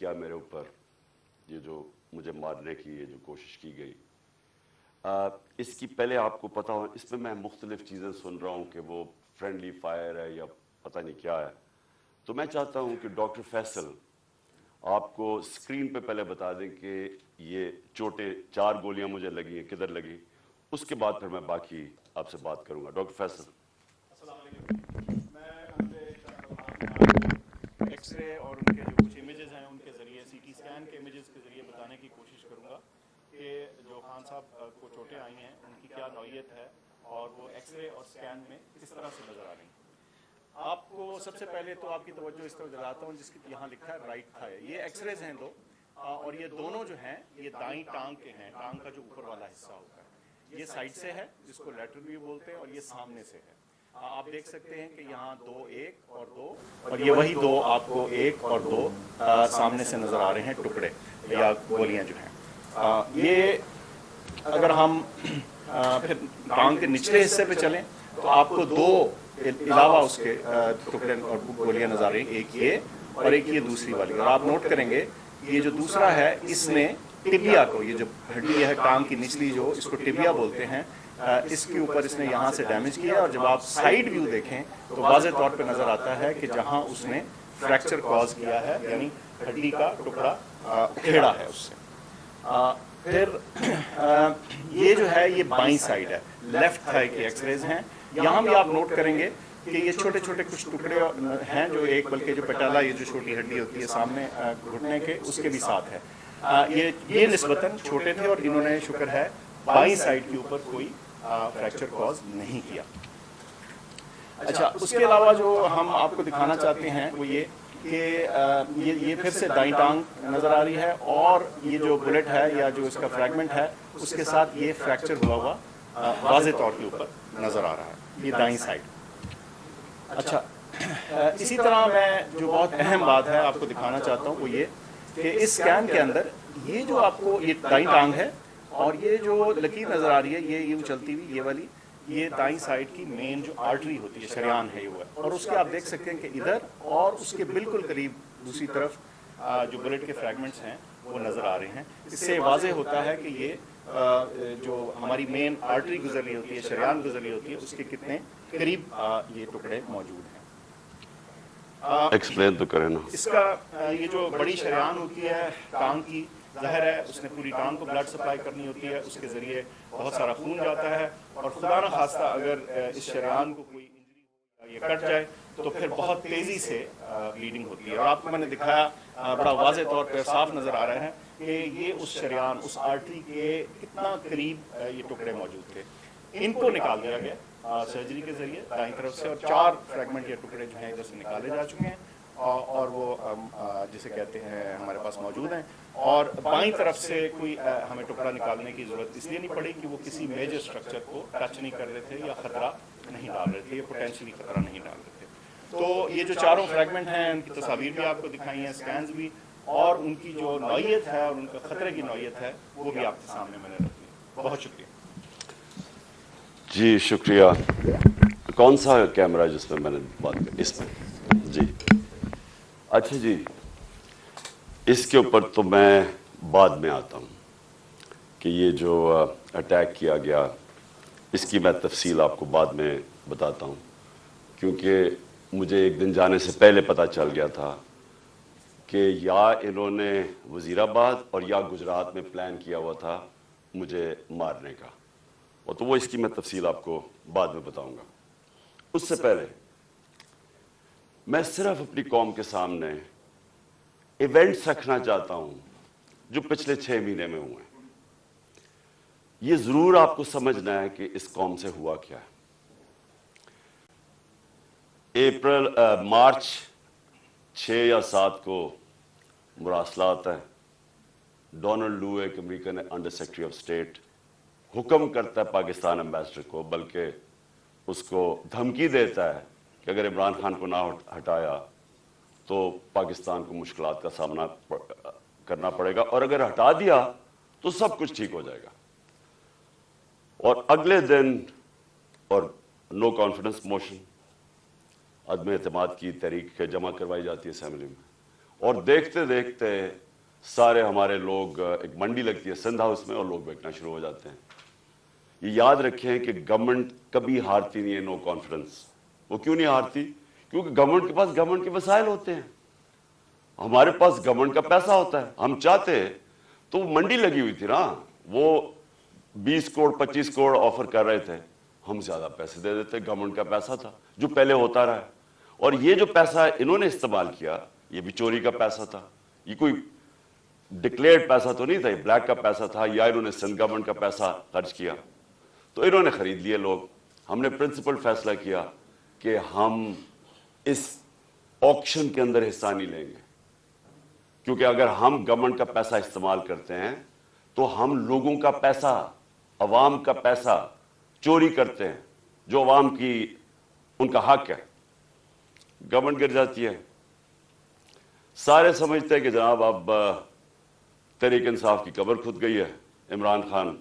किया मेरे ऊपर, ये जो मुझे मारने की ये जो कोशिश की गई, इसकी पहले आपको पता हो, इसमें मैं मुख्तलिफ चीज़ें सुन रहा हूँ कि वो फ्रेंडली फायर है या पता नहीं क्या है। तो मैं चाहता हूँ कि डॉक्टर फैसल आपको स्क्रीन पे पहले बता दें कि ये चोटें 4 गोलियां मुझे लगी हैं, किधर लगी, उसके बाद फिर मैं बाकी आपसे बात करूँगा। डॉक्टर फैसल। एक्सरे और उनके जो कुछ इमेजेस हैं उनके ज़रिए, सीटी स्कैन के इमेजेस के ज़रिए बताने की कोशिश करूँगा कि जो खान साहब को चोटें आई हैं उनकी क्या नौयत है और वो एक्सरे और स्कैन में किस तरह से नज़र आ रही हैं। आपको सबसे पहले तो आपकी तवज्जो इस तरफ दिलाता हूँ जिसकी यहाँ लिखा है राइट थाई। ये एक्सरेज हैं दो, और ये दोनों जो हैं ये दाईं टांग के हैं, टांग का जो ऊपर वाला हिस्सा होता है। ये साइड से है जिसको लैटरल व्यू बोलते हैं, और ये सामने से है। आप देख सकते हैं कि यहाँ 2, 1 और 2, और ये वही 2 आपको 1 और 2 सामने से नज़र आ रहे हैं टुकड़े या गोलियाँ जो हैं। ये अगर हम फिर टांग के निचले हिस्से पे चलें तो आपको 2 अलावा उसके टुकड़े और गोलियाँ नज़र आ रही हैं, एक ये और एक ये दूसरी वाली। और आप नोट करेंगे ये जो दूसरा है इसने टिबिया को, ये जो हड्डी है टांग की निचली जो, इसको टिबिया बोलते हैं, इसके ऊपर इसने यहाँ से डैमेज किया। और जब आप साइड व्यू देखें तो वाज़े तौर पे नज़र आता है कि जहाँ उसने फ्रैक्चर कॉज किया है, यानी हड्डी का टुकड़ा उखेड़ा है उससे। फिर ये जो है ये बाईं साइड है, लेफ्ट थाई के एक्सरेज हैं। यहाँ भी आप नोट करेंगे कि ये छोटे छोटे कुछ टुकड़े हैं जो एक, बल्कि जो पेटाला, ये जो छोटी हड्डी होती है सामने घुटने के, उसके भी साथ है। ये निस्बतन छोटे थे और इन्होंने शुक्र है बाईं साइड के ऊपर कोई फ्रैक्चर कॉज नहीं किया। अच्छा, उसके अलावा जो हम आपको दिखाना चाहते हैं वो ये कि ये फिर से दाईं टांग नज़र आ रही है, और ये जो बुलेट है या जो इसका फ्रैगमेंट है उसके साथ ये फ्रैक्चर हुआ हुआ वाज़े तौर के ऊपर नज़र आ रहा है, ये दाईं साइड। अच्छा, इसी तरह मैं जो बहुत अहम बात है आपको दिखाना चाहता हूँ वो ये कि इस स्कैन के अंदर ये जो आपको ये दाईं टांग है और ये जो लकीर नज़र आ रही है, ये यूँ चलती हुई, ये वाली, ये दाईं साइड की मेन जो आर्टरी होती है, शरियान है ये, और उसके आप देख सकते हैं कि इधर और उसके बिल्कुल करीब दूसरी तरफ जो बुलेट के फ्रैगमेंट्स हैं वो नज़र आ रहे हैं। इससे वाज़े होता है कि ये जो हमारी मेन आर्टरी गुजर रही होती है, शरियान गुजर रही होती है, उसके कितने करीब ये टुकड़े मौजूद हैं। एक्सप्लेन तो करें ना। इसका ये जो बड़ी शरियान होती है टांग की, ज़ाहिर है उसने पूरी टांग को ब्लड सप्लाई करनी होती है, उसके ज़रिए बहुत सारा खून जाता है, और खुदा न खास्ता अगर इस शरियान को कोई इंजरी हो या ये कट जाए तो फिर बहुत तेज़ी से ब्लीडिंग होती है। और आपको मैंने दिखाया, बड़ा वाज़े तौर पर साफ नज़र आ रहा है कि ये उस शरियान, उस आर्टरी के कितना करीब ये टुकड़े मौजूद थे। इनको निकाल दिया गया सर्जरी के ज़रिए दाईं तरफ से, और 4 फ्रैगमेंट या टुकड़े जो हैं इधर से निकाले जा चुके हैं, और वो जिसे कहते हैं हमारे पास मौजूद हैं। और बाईं तरफ से कोई हमें टुकड़ा निकालने की ज़रूरत इसलिए नहीं पड़ी कि वो किसी मेजर स्ट्रक्चर को टच नहीं कर रहे थे या ख़तरा नहीं डाल रहे थे, ये पोटेंशियली ख़तरा नहीं डाल रहे थे। तो ये जो 4 फ्रैगमेंट हैं उनकी तस्वीर भी आपको दिखाई हैं, स्कैन्स भी, और उनकी जो नौयत है और उनका ख़तरे की नौयत है वो भी आपके सामने मैंने रखी है। बहुत शुक्रिया जी। शुक्रिया। कौन सा कैमरा जिसमें मैंने बात की? इसमें जी। अच्छा जी, इसके ऊपर तो मैं बाद में आता हूँ कि ये जो अटैक किया गया इसकी मैं तफसील आपको बाद में बताता हूँ, क्योंकि मुझे एक दिन जाने से पहले पता चल गया था कि या इन्होंने वज़ीराबाद और या गुजरात में प्लान किया हुआ था मुझे मारने का, और तो वो इसकी मैं तफसील आपको बाद में बताऊँगा। उससे पहले मैं सिर्फ अपनी कौम के सामने इवेंट्स रखना चाहता हूं जो पिछले 6 महीने में हुए। ये जरूर आपको समझना है कि इस कौम से हुआ क्या है। मार्च 6 या 7 को मुरासलात है। डोनाल्ड लू, एक American under secretary of state, हुक्म करता है पाकिस्तान एम्बेसडर को, बल्कि उसको धमकी देता है कि अगर इमरान खान को ना हटाया तो पाकिस्तान को मुश्किलात का सामना करना पड़ेगा, और अगर हटा दिया तो सब कुछ ठीक हो जाएगा। और अगले दिन और नो कॉन्फिडेंस मोशन, अदम एतमाद की तहरीक जमा करवाई जाती है असेंबली में, اور دیکھتے دیکھتے سارے ہمارے لوگ، ایک منڈی لگتی ہے سندھ ہاؤس میں، اور لوگ بیچنا شروع ہو جاتے ہیں۔ یہ یاد رکھیں کہ گورنمنٹ کبھی ہارتی نہیں ہے نو کانفیڈنس۔ وہ کیوں نہیں ہارتی؟ کیونکہ گورنمنٹ کے پاس گورنمنٹ کے وسائل ہوتے ہیں، ہمارے پاس گورنمنٹ کا پیسہ ہوتا ہے۔ ہم چاہتے تو وہ منڈی لگی ہوئی تھی نا، وہ 20 کروڑ 25 کروڑ آفر کر رہے تھے، ہم زیادہ پیسے دے دیتے، گورنمنٹ کا پیسہ تھا جو پہلے ہوتا رہا ہے۔ اور یہ جو پیسہ انہوں نے استعمال کیا یہ بھی چوری کا پیسہ تھا، یہ کوئی ڈکلیئرڈ پیسہ تو نہیں تھا، یہ بلیک کا پیسہ تھا، یا انہوں نے سندھ گورنمنٹ کا پیسہ خرچ کیا تو انہوں نے خرید لیے لوگ۔ ہم نے پرنسپل فیصلہ کیا کہ ہم اس آکشن کے اندر حصہ نہیں لیں گے، کیونکہ اگر ہم گورنمنٹ کا پیسہ استعمال کرتے ہیں تو ہم لوگوں کا پیسہ، عوام کا پیسہ چوری کرتے ہیں، جو عوام کی ان کا حق ہے، گورنمنٹ گر جاتی ہے۔ سارے سمجھتے ہیں کہ جناب اب تحریک انصاف کی قبر کھد گئی ہے، عمران خان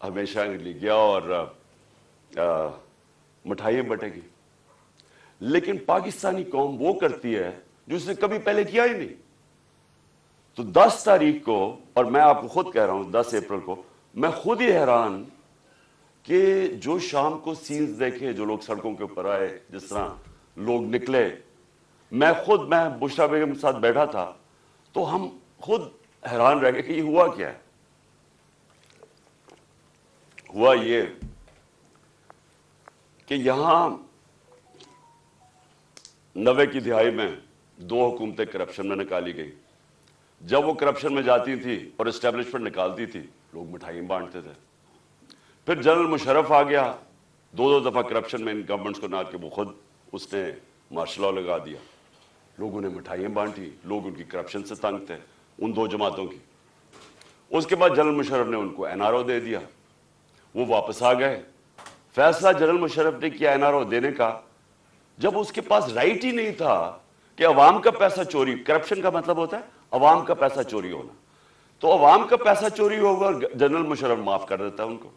ہمیشہ کے لیے گیا اور مٹھائیاں بٹے گی، لیکن پاکستانی قوم وہ کرتی ہے جو اس نے کبھی پہلے کیا ہی نہیں۔ تو 10 تاریخ کو، اور میں آپ کو خود کہہ رہا ہوں 10 اپریل کو، میں خود ہی حیران کہ جو شام کو سینز دیکھے، جو لوگ سڑکوں کے اوپر آئے، جس طرح لوگ نکلے، میں بشرا بیگم کے ساتھ بیٹھا تھا تو ہم خود حیران رہ گئے کہ یہ ہوا کیا ہے۔ ہوا یہ کہ یہاں 90 کی دہائی میں 2 حکومتیں کرپشن میں نکالی گئی۔ جب وہ کرپشن میں جاتی تھی اور اسٹیبلشمنٹ نکالتی تھی، لوگ مٹھائیاں بانٹتے تھے۔ پھر جنرل مشرف آ گیا، 2 دفعہ کرپشن میں ان گورنمنٹس کو نہ کہ وہ خود اس نے مارشل لاء لگا دیا، لوگوں نے مٹھائیاں بانٹی، لوگ ان کی کرپشن سے تنگ تھے، ان 2 جماعتوں کی۔ اس کے بعد جنرل مشرف نے ان کو NRO دے دیا، وہ واپس آ گئے۔ فیصلہ جنرل مشرف نے کیا NRO دینے کا، جب اس کے پاس رائٹ ہی نہیں تھا کہ عوام کا پیسہ چوری، کرپشن کا مطلب ہوتا ہے عوام کا پیسہ چوری ہونا، تو عوام کا پیسہ چوری ہوگا اور جنرل مشرف معاف کر دیتا ہے ان کو،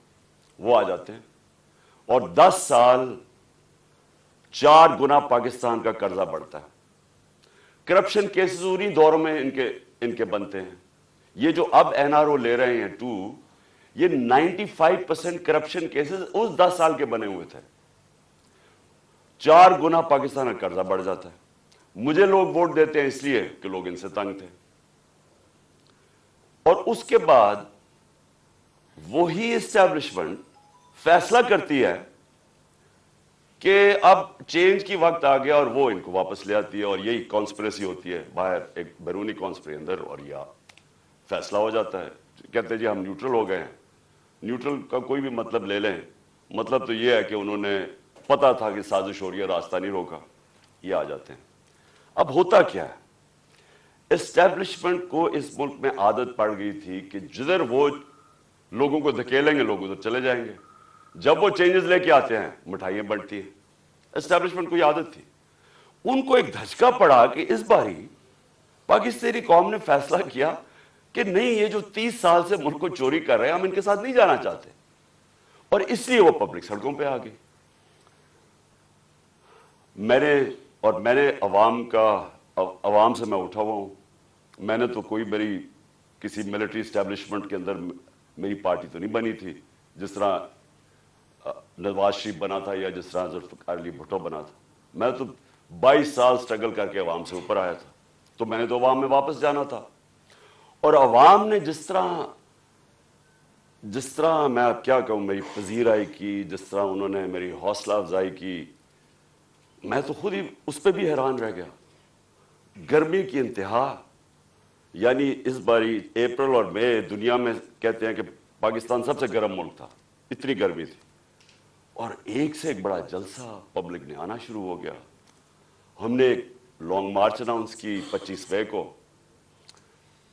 وہ آ جاتے ہیں اور 10 سال 4 گنا پاکستان کا قرضہ بڑھتا ہے۔ کرپشن کیسز انہی دوروں میں ان کے بنتے ہیں۔ یہ جو اب NRO لے رہے ہیں 2، یہ 95% کرپشن کیسز اس 10 سال کے بنے ہوئے تھے۔ 4 گنا پاکستان کا قرضہ بڑھ جاتا ہے۔ مجھے لوگ ووٹ دیتے ہیں اس لیے کہ لوگ ان سے تنگ تھے، اور اس کے بعد وہی اسٹیبلشمنٹ فیصلہ کرتی ہے کہ اب چینج کی وقت آ گیا اور وہ ان کو واپس لے آتی ہے، اور یہی کانسپریسی ہوتی ہے باہر، ایک بیرونی کانسپریسی اندر، اور یہ فیصلہ ہو جاتا ہے۔ کہتے ہیں جی ہم نیوٹرل ہو گئے ہیں۔ نیوٹرل کا کوئی بھی مطلب لے لیں، مطلب تو یہ ہے کہ انہوں نے پتا تھا کہ سازش ہو رہی ہے، راستہ نہیں روکا، یہ آ جاتے ہیں۔ اب ہوتا کیا ہے، اسٹیبلشمنٹ کو اس ملک میں عادت پڑ گئی تھی کہ جدھر وہ لوگوں کو دھکیلیں گے لوگ ادھر چلے جائیں گے، جب وہ چینجز لے کے آتے ہیں مٹھائیاں بنتی ہیں۔ اسٹیبلشمنٹ کو یہ عادت تھی۔ ان کو ایک دھچکا پڑا کہ اس باری پاکستانی قوم نے فیصلہ کیا کہ نہیں، یہ جو 30 سال سے ملک کو چوری کر رہے ہیں ہم ان کے ساتھ نہیں جانا چاہتے، اور اس لیے وہ پبلک سڑکوں پہ آ گئی۔ میں نے عوام سے میں اٹھا ہوا ہوں۔ میں نے تو کوئی کسی ملٹری اسٹیبلشمنٹ کے اندر میری پارٹی تو نہیں بنی تھی، جس طرح نواز شریف بنا تھا یا جس طرح ذوالفقار علی بھٹو بنا تھا۔ میں تو 22 سال سٹرگل کر کے عوام سے اوپر آیا تھا، تو میں نے تو عوام میں واپس جانا تھا، اور عوام نے جس طرح میں اب کیا کہوں، میری پذیرائی کی، جس طرح انہوں نے میری حوصلہ افزائی کی، میں تو خود ہی اس پہ بھی حیران رہ گیا۔ گرمی کی انتہا، یعنی اس باری اپریل اور مئی دنیا میں کہتے ہیں کہ پاکستان سب سے گرم ملک تھا، اتنی گرمی تھی، اور ایک سے ایک بڑا جلسہ پبلک نے آنا شروع ہو گیا۔ ہم نے ایک لانگ مارچ اناؤنس کی 25 مئی کو۔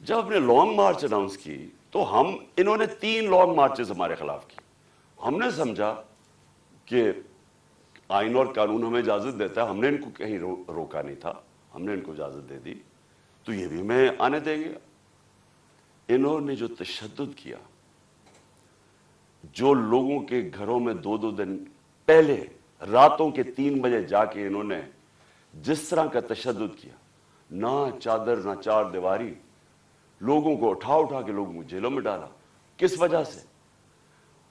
جب ہم نے لانگ مارچ اناؤنس کی تو انہوں نے 3 لانگ مارچز ہمارے خلاف کی۔ ہم نے سمجھا کہ آئین اور قانون ہمیں اجازت دیتا ہے، ہم نے ان کو کہیں روکا نہیں تھا، ہم نے ان کو اجازت دے دی، تو یہ بھی میں آنے دیں گے۔ انہوں نے جو تشدد کیا، جو لوگوں کے گھروں میں 2 دن پہلے راتوں کے 3 بجے جا کے انہوں نے جس طرح کا تشدد کیا، ना चादर ना चार दीवारी, लोगों को उठा उठा के लोगों को जेलों में डाला। किस वजह से?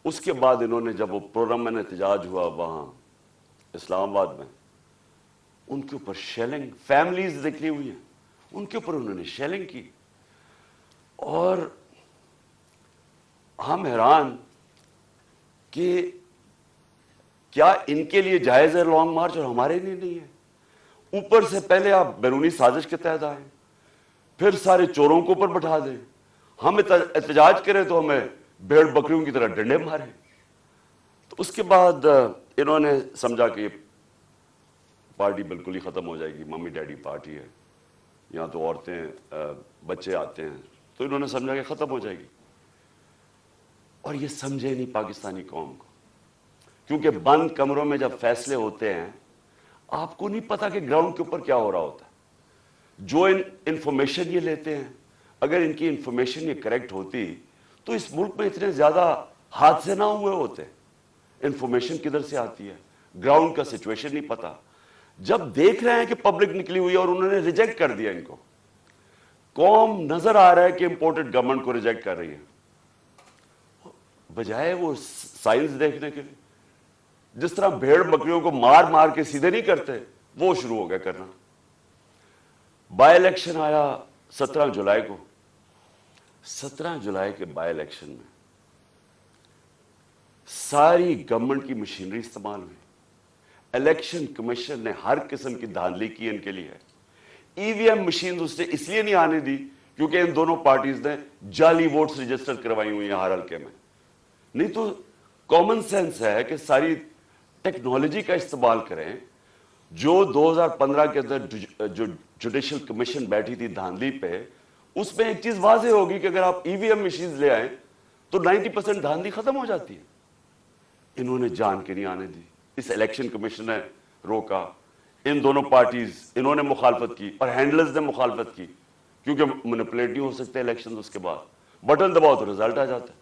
उसके बाद इन्होंने जब वो पुरअमन एहतजाज हुआ वहां इस्लामाबाद में, उनके ऊपर शेलिंग, फैमिलीज निकली हुई हैं, उनके ऊपर उन्होंने शेलिंग की। और हम हैरान कि क्या इनके लिए जायज है लॉन्ग मार्च और हमारे लिए नहीं है? ऊपर से पहले आप बैरूनी साजिश के तहत आए, फिर सारे चोरों को ऊपर बैठा दें, हम एहतजाज करें तो हमें भेड़ बकरियों की तरह डंडे मारे। तो उसके बाद इन्होंने समझा कि पार्टी बिल्कुल ही खत्म हो जाएगी, मम्मी डैडी पार्टी है, यहाँ तो औरतें बच्चे आते हैं, तो इन्होंने समझा कि खत्म हो जाएगी। और ये समझे नहीं पाकिस्तानी कौम को, क्योंकि बंद कमरों में जब फैसले होते हैं आपको नहीं पता कि ग्राउंड के ऊपर क्या हो रहा होता है। जो इंफॉर्मेशन ये लेते हैं, अगर इनकी इंफॉर्मेशन ये करेक्ट होती तो इस मुल्क में इतने ज्यादा हादसे ना हुए होते। इंफॉर्मेशन किधर से आती है, ग्राउंड का सिचुएशन नहीं पता। जब देख रहे हैं कि पब्लिक निकली हुई है और उन्होंने रिजेक्ट कर दिया इनको, कौम नजर आ रहा है कि इंपोर्टेड गवर्नमेंट को रिजेक्ट कर रही है, बजाय वो साइंस देखने के लिए जिस तरह भेड़ बकरियों को मार मार के सीधे नहीं करते, वो शुरू हो गया करना। बाय इलेक्शन आया 17 जुलाई को। 17 जुलाई के बाय इलेक्शन में सारी गवर्नमेंट की मशीनरी इस्तेमाल हुई। इलेक्शन कमीशन ने हर किस्म की धांधली की इनके लिए। ईवीएम मशीन उसने इसलिए नहीं आने दी क्योंकि इन दोनों पार्टीज ने जाली वोट्स रजिस्टर करवाई हुई हैं हर हल्के में। नहीं तो कॉमन सेंस है कि सारी टेक्नोलॉजी का इस्तेमाल करें। जो 2015 के अंदर जो जुडिशल कमीशन बैठी थी धांधली पे, उसमें एक चीज वाजे होगी कि अगर आप ईवीएम मशीन ले आए तो 90% धांधली खत्म हो जाती है। इन्होंने जान के नहीं आने दी, इस इलेक्शन कमीशन ने रोका। इन दोनों पार्टीज, इन्होंने मुखालफत की और हैंडलर्स ने मुखालफत की, क्योंकि मैनिपुलेट नहीं हो सकते इलेक्शन। उसके बाद बटन दबाओ तो रिजल्ट आ जाता है।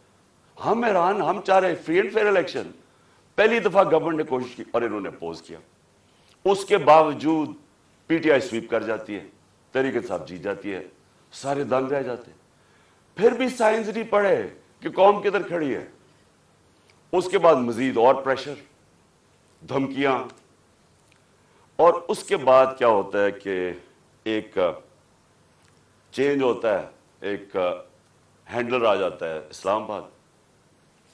हम हैरान, हम चाह रहे फ्री एंड फेयर इलेक्शन। पहली दफा गवर्नमेंट ने कोशिश की और इन्होंने अपोज किया। उसके बावजूद पीटीआई स्वीप कर जाती है, तहरीक इंसाफ जीत जाती है, सारे दंग रह जाते। फिर भी साइंस नहीं पढ़े कि कौम किधर खड़ी है। उसके बाद मजीद और प्रेशर, धमकियां, और उसके बाद क्या होता है कि एक चेंज होता है, एक हैंडलर आ जाता है Islamabad,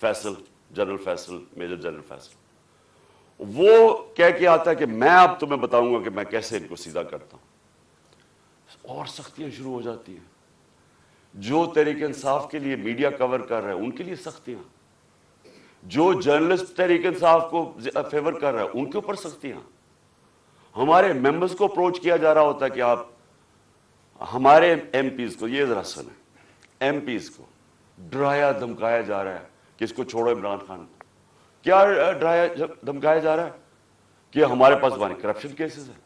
Faisal, general Faisal, major general Faisal. वो कह के आता है कि मैं अब तुम्हें बताऊंगा कि मैं कैसे इनको सीधा करता हूं। और सख्तियां शुरू हो जाती हैं। जो तहरीक इंसाफ के लिए मीडिया कवर कर रहा है उनके लिए सख्तियां, जो जर्नलिस्ट तहरीक इंसाफ को फेवर कर रहा है उनके ऊपर सख्तियां। हमारे मेंबर्स को अप्रोच किया जा रहा होता है कि आप हमारे एमपीज को, ये जरा सुने, एमपीज को डराया धमकाया जा रहा है कि इसको छोड़ो इमरान खान को। क्या डराया धमकाया जा रहा है? कि हमारे पास हमारे करप्शन केसेस है।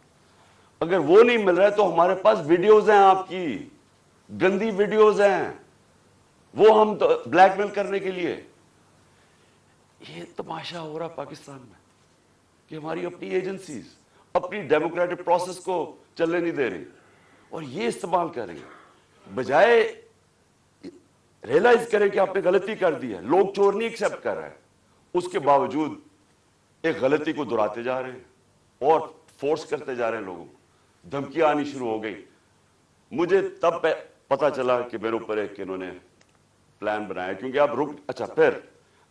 अगर वो नहीं मिल रहा है तो हमारे पास वीडियोज हैं, आपकी गंदी वीडियोज हैं, वो हम तो ब्लैकमेल करने के लिए। ये तमाशा हो रहा पाकिस्तान में कि हमारी अपनी एजेंसीज अपनी डेमोक्रेटिक प्रोसेस को चलने नहीं दे रही और ये इस्तेमाल कर रही है। बजाय रियलाइज करें कि आपने गलती कर दी है। लोग चोर नहीं एक्सेप्ट कर रहे हैं, उसके बावजूद एक गलती को दोहराते जा रहे हैं और फोर्स करते जा रहे हैं लोगों को। धमकियां आनी शुरू हो गई। मुझे तब पता चला कि मेरे ऊपर एक इन्होंने प्लान बनाया, क्योंकि आप रुक, अच्छा, फिर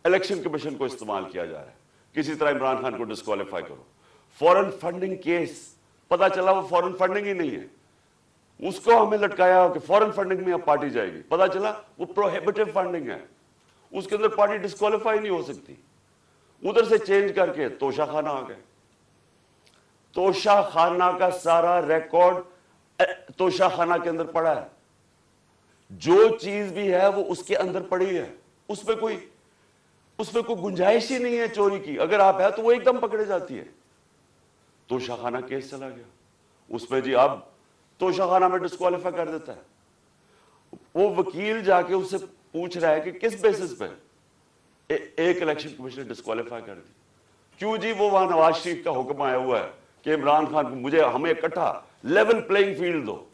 इलेक्शन कमीशन को इस्तेमाल किया जा रहा है किसी तरह इमरान खान को डिस्क्वालीफाई करो। फॉरेन फंडिंग केस, पता चला वो फॉरेन फंडिंग ही नहीं है, उसको हमें लटकाया कि फॉरेन फंडिंग में अब पार्टी जाएगी। पता चला वो प्रोहिबिटिव फंडिंग है, उसके अंदर पार्टी डिस्क्वालीफाई नहीं हो सकती। उधर से चेंज करके तोशा खाना आ गए। तोशा खाना का सारा रिकॉर्ड तोशा खाना के अंदर पड़ा है। जो चीज भी है वो उसके अंदर पड़ी है, उसमें कोई गुंजाइश ही नहीं है चोरी की। अगर आप है तो वो एकदम पकड़े जाती है। तोशा खाना केस चला गया, उसमें जी अब तोशा खाना में डिस्क्वालीफाई कर देता है। वो वकील जाके उससे पूछ रहा है कि किस बेसिस पे एक इलेक्शन कमीशन ने डिस्क्वालीफाई कर दी। क्यों जी? वो वहां नवाज शरीफ का हुक्म आया हुआ है कि इमरान खान को, हमें इकट्ठा लेवल प्लेइंग फील्ड दो।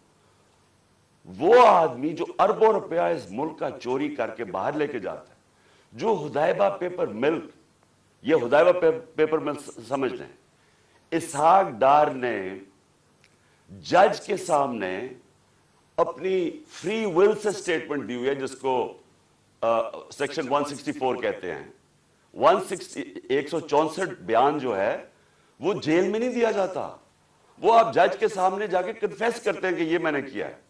वो आदमी जो अरबों रुपया इस मुल्क का चोरी करके बाहर लेके जाता है, जो हुदैबा पेपर मिल्क, ये हुदैबा पेपर मिल्क समझ लें, इसहाक डार ने जज के सामने अपनी फ्री विल से स्टेटमेंट दी हुई है, जिसको सेक्शन 164 कहते हैं। 164 बयान जो है वो जेल में नहीं दिया जाता, वो आप जज के सामने जाके कन्फेस करते हैं कि ये मैंने किया है।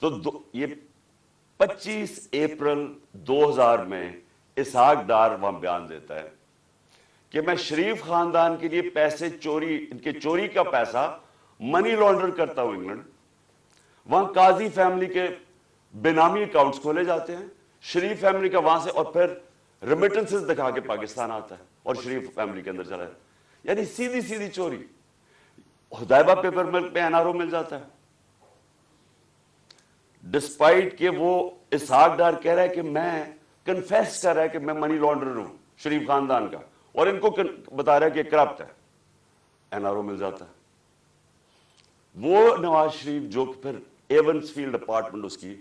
तो ये 25 अप्रैल 2000 में इसहाक डार वहां बयान देता है कि मैं शरीफ खानदान के लिए पैसे चोरी, इनके चोरी का पैसा मनी लॉन्डर करता हूं इंग्लैंड। वहां काजी फैमिली के बेनामी अकाउंट्स खोले जाते हैं, शरीफ फैमिली का वहां से, और फिर रेमिटेंसेस दिखा के पाकिस्तान आता है और शरीफ फैमिली के अंदर चला जाता है। यानी सीधी सीधी चोरी। हुदैबा पेपर मिल्क में एनआरओ मिल जाता है, डिस्पाइट कि वो इसहाक डार कह रहा है कि मैं कन्फेस कर रहा है कि मैं मनी लॉन्डर हूं शरीफ खानदान का, और इनको बता रहा है कि करप्ट है, एनआरओ मिल जाता है। वो नवाज शरीफ जो फिर एवंसफील्ड अपार्टमेंट उसकी